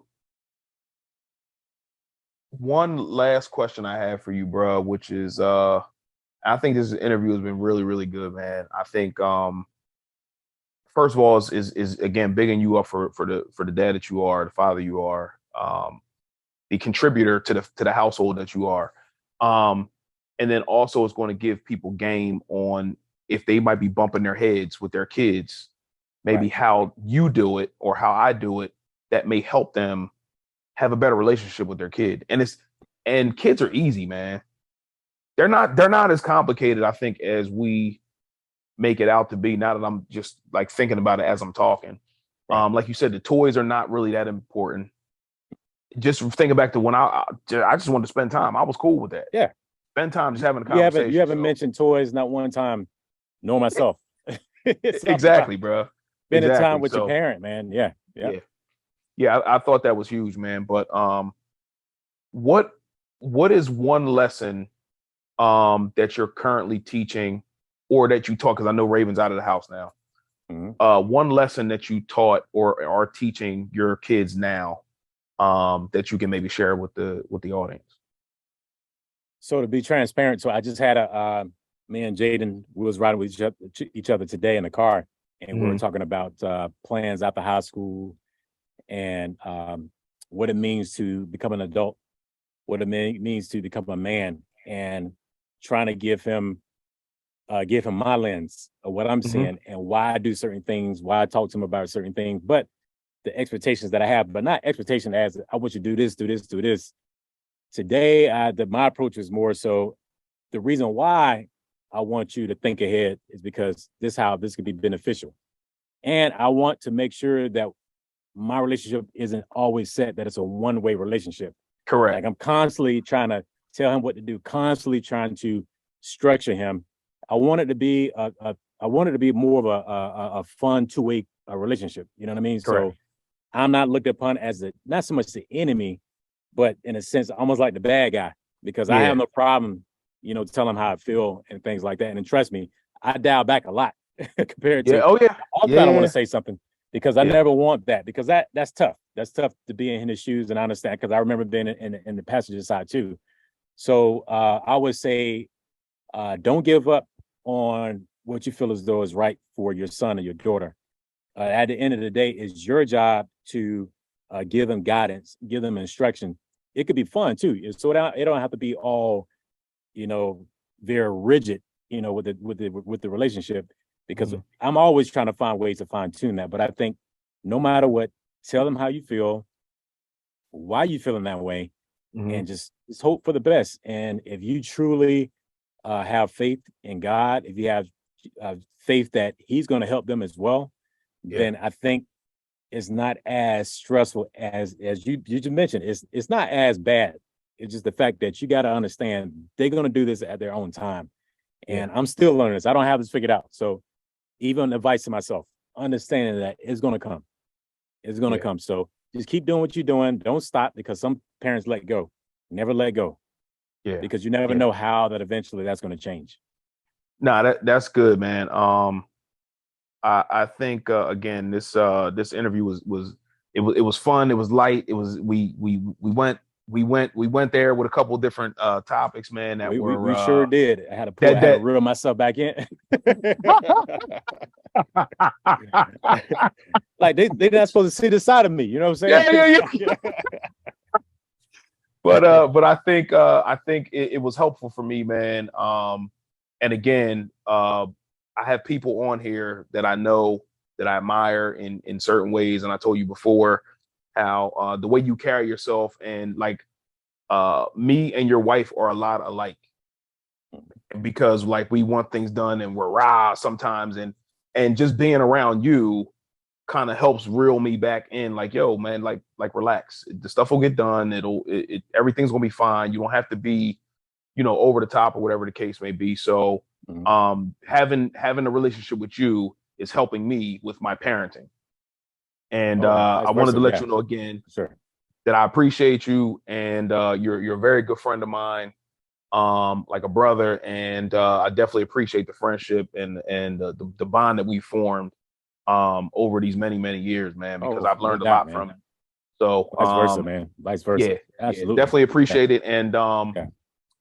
one last question I have for you, bro, which is I think this interview has been really, really good, man. I think first of all is again bigging you up for the dad that you are, the father you are, the contributor to the household that you are. And then also it's going to give people game on if they might be bumping their heads with their kids, maybe how you do it or how I do it, that may help them have a better relationship with their kid. And kids are easy, man. They're not as complicated, I think, as we make it out to be. Now that I'm just like thinking about it as I'm talking. Like you said, the toys are not really that important. Just thinking back to when I just wanted to spend time. I was cool with that. Yeah. Spend time just having a conversation. You haven't mentioned toys not one time, nor myself. Exactly, bro. Spending time with your parent, man. Yeah. I thought that was huge, man. But what is one lesson that you're currently teaching or that you taught? Because I know Raven's out of the house now. Mm-hmm. One lesson that you taught or are teaching your kids now that you can maybe share with the audience. So to be transparent, so I just had me and Jaden, we was riding with each other today in the car, and we were talking about plans after high school and what it means to become an adult, what it means to become a man, and trying to give him my lens of what I'm seeing and why I do certain things, why I talk to him about certain things, but the expectations that I have, but not expectation as I want you to do this, do this, do this. Today, my approach is more so the reason why I want you to think ahead is because this could be beneficial. And I want to make sure that my relationship isn't always set that it's a one-way relationship. Correct. Like I'm constantly trying to tell him what to do, constantly trying to structure him. I want it to be more of a fun two-way relationship. You know what I mean? Correct. So I'm not looked upon as not so much the enemy, but in a sense, almost like the bad guy, because I have no problem, telling him how I feel and things like that. And trust me, I dial back a lot compared to. Oh yeah. Often I don't want to say something because I never want that, because that's tough. That's tough to be in his shoes, and I understand because I remember being in the passenger side too. So I would say, don't give up on what you feel as though is right for your son or your daughter. At the end of the day, it's your job to give them guidance, give them instruction. It could be fun too. So it don't have to be all, very rigid, with the relationship, because I'm always trying to find ways to fine tune that. But I think no matter what, tell them how you feel, why you feeling that way, and just hope for the best. And if you truly have faith in God, if you have faith that He's going to help them as well, then I think it's not as stressful as you just mentioned. It's not as bad. It's just the fact that you got to understand they're going to do this at their own time. And I'm still learning this. I don't have this figured out. So even advice to myself, understanding that it's going to come. It's going to come. So just keep doing what you're doing. Don't stop, because some parents let go. Never let go. Yeah. Because you never know how that eventually that's going to change. No, that's good, man. I think again this interview was fun. It was light. It was we went there with a couple different topics, man. That we sure did. I had to reel myself back in. Like they're not supposed to see the side of me. You know what I'm saying? Yeah. But I think it was helpful for me, man. And again, I have people on here that I know that I admire in certain ways. And I told you before how the way you carry yourself, and like me and your wife are a lot alike, because like we want things done and we're rah sometimes, and just being around you, kind of helps reel me back in. Like, yo, man, like relax. The stuff will get done. Everything's gonna be fine. You don't have to be, over the top or whatever the case may be. So, Mhm. having a relationship with you is helping me with my parenting. And Oh, and vice I wanted versa. to let Yeah, you know again sure. that I appreciate you, and you're a very good friend of mine, like a brother, and I definitely appreciate the friendship and the bond that we formed over these many years, man, because Oh, I've no learned a doubt, lot man. from you. So Vice versa, man. Vice versa. yeah, yeah, Absolutely. definitely Yeah. appreciate it, Yeah.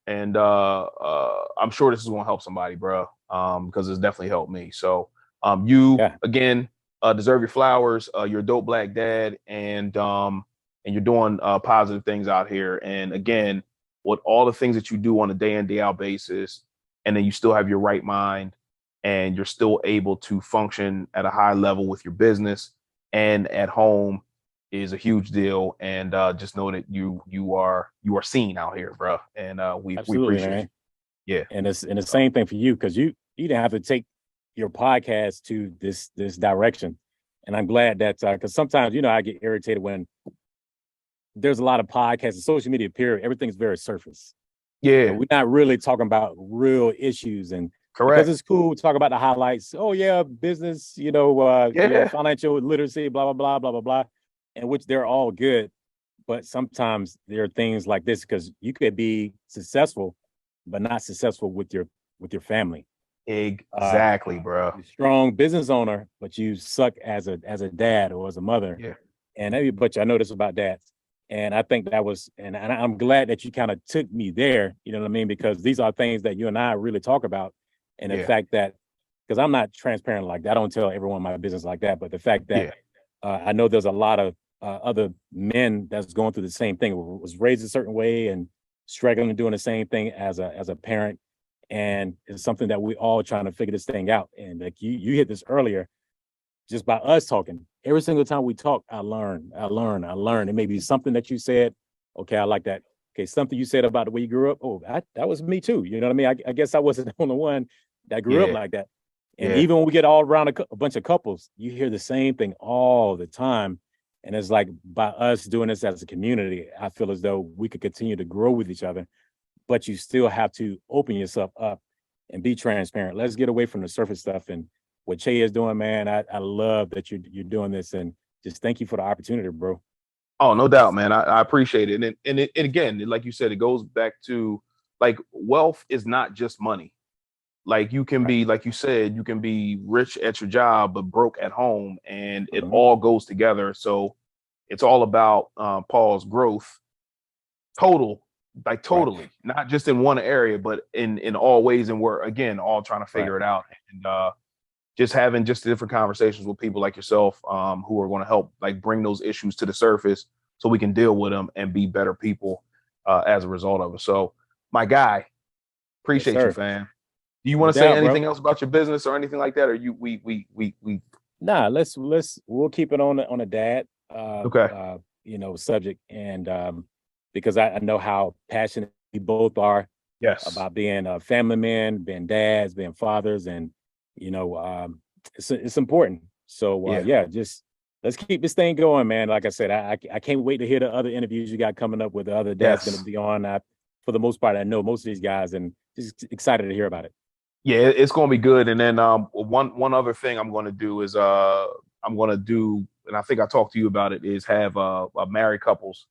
and I'm sure this is gonna help somebody, bro. Because it's definitely helped me. So you Yeah. again deserve your flowers. You're a dope black dad, and you're doing positive things out here. And again, with all the things that you do on a day in day out basis, and then you still have your right mind, and you're still able to function at a high level with your business and at home is a huge deal. And just know that you are seen out here, bro. And we Absolutely, appreciate man. you. Yeah. And the So, same thing for you, because you didn't have to take your podcast to this direction. And I'm glad that because sometimes I get irritated when there's a lot of podcasts and social media period, everything's very surface. And yeah. we're not really talking about real issues. And because Correct. it's cool to talk about the highlights. Oh yeah, business, Yeah. financial literacy, blah, blah, blah, blah, blah, blah. And which they're all good. But sometimes there are things like this because you could be successful, but not successful with your family. Exactly, bro. You're a strong business owner, but you suck as a dad or as a mother. Yeah. And but I know this about dads. And I think that was, and I'm glad that you kind of took me there, you know what I mean? Because these are things that you and I really talk about. And the Yeah. fact that, because I'm not transparent like that, I don't tell everyone my business like that. But the fact that Yeah. I know there's a lot of other men that's going through the same thing, was raised a certain way and struggling doing the same thing as a parent. And it's something that we all trying to figure this thing out. And like you hit this earlier, just by us talking. Every single time we talk, I learn, I learn, I learn. It may be something that you said. Okay, I like that. Okay, something you said about the way you grew up. Oh, that was me too. You know what I mean? I guess I wasn't the only one that grew up Yeah. like that. And Yeah. even when we get all around a bunch of couples, you hear the same thing all the time. And it's like by us doing this as a community, I feel as though we could continue to grow with each other, but you still have to open yourself up and be transparent. Let's get away from the surface stuff. And what Che is doing, man, I love that you're doing this, and just thank you for the opportunity, bro. Oh, no doubt, man. I appreciate it. And again, like you said, it goes back to like wealth is not just money. Like you can Right. be, like you said, you can be rich at your job but broke at home, and it Mhm. all goes together. So it's all about Paul's growth, total, like Right. totally, not just in one area, but in all ways. And we're again all trying to Right. figure it out, and just having just different conversations with people like yourself, who are going to help like bring those issues to the surface so we can deal with them and be better people as a result of it. So, my guy, Yes, appreciate you, sir. fam. Do you No want to say doubt, bro. anything else about your business or anything like that? Or you we Nah, we'll keep it on a dad okay. subject, and because I know how passionate we both are Yes. about being family men, being dads, being fathers, and you know, it's important. So Yeah. yeah, just let's keep this thing going, man. Like I said, I can't wait to hear the other interviews you got coming up with the other dads going to Yes. be on. For the most part, I know most of these guys, and just excited to hear about it. Yeah, it's going to be good. And then one other thing I'm going to do is I'm going to do, and I think I talked to you about it, is have married couples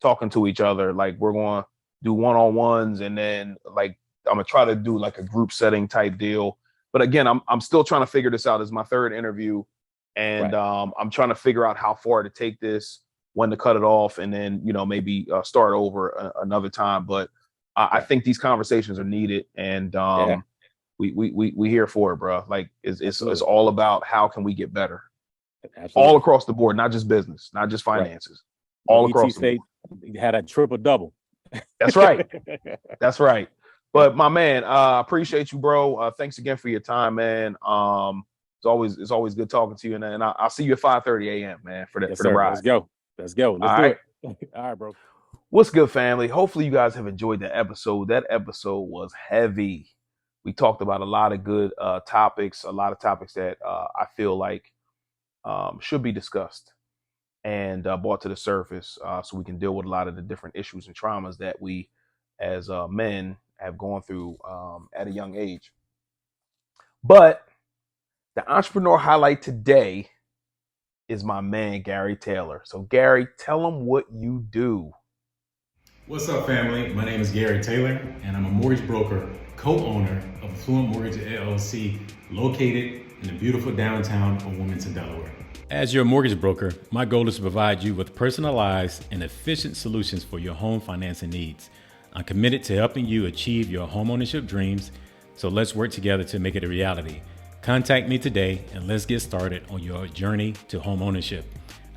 talking to each other. Like we're going to do one-on-ones, and then like I'm gonna try to do like a group setting type deal. But again, I'm still trying to figure this out. It's my third interview, and Right. I'm trying to figure out how far to take this, when to cut it off, and then maybe start over another time. But I Right. think these conversations are needed, and Yeah. we here for it, bro. Like it's Absolutely. all about how can we get better all Absolutely. across the board, not just business, not just Right. finances, What all ET across the board. say had a triple double. That's right. That's right. Yeah. But my man, appreciate you, bro. Thanks again for your time, man. It's always good talking to you, and I'll see you at 5:30 a.m., man, for the Yes, for the sir. ride. Let's go. Let's go. Let's All do right. it. All right, bro. What's good, family? Hopefully, you guys have enjoyed the episode. That episode was heavy. We talked about a lot of good topics, a lot of topics that I feel like should be discussed and brought to the surface so we can deal with a lot of the different issues and traumas that we as men have gone through at a young age. But the entrepreneur highlight today is my man, Gary Taylor. So, Gary, tell them what you do. What's up, family? My name is Gary Taylor, and I'm a mortgage broker, co-owner of Affluent Mortgage LLC, located in the beautiful downtown of Wilmington, Delaware. As your mortgage broker, my goal is to provide you with personalized and efficient solutions for your home financing needs. I'm committed to helping you achieve your homeownership dreams, so let's work together to make it a reality. Contact me today and let's get started on your journey to homeownership.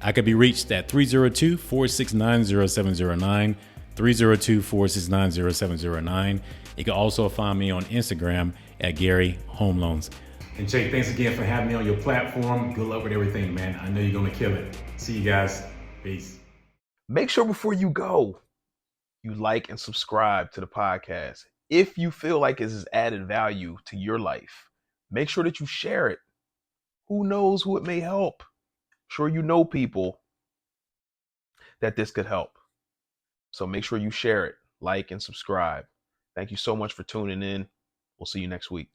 I can be reached at 302-469-0709, 302-469-0709. You can also find me on Instagram at Gary Home Loans. And Jake, thanks again for having me on your platform. Good luck with everything, man. I know you're going to kill it. See you guys. Peace. Make sure before you go, you like and subscribe to the podcast. If you feel like this has added value to your life, make sure that you share it. Who knows who it may help? Sure, you know people that this could help. So make sure you share it, like, and subscribe. Thank you so much for tuning in. We'll see you next week.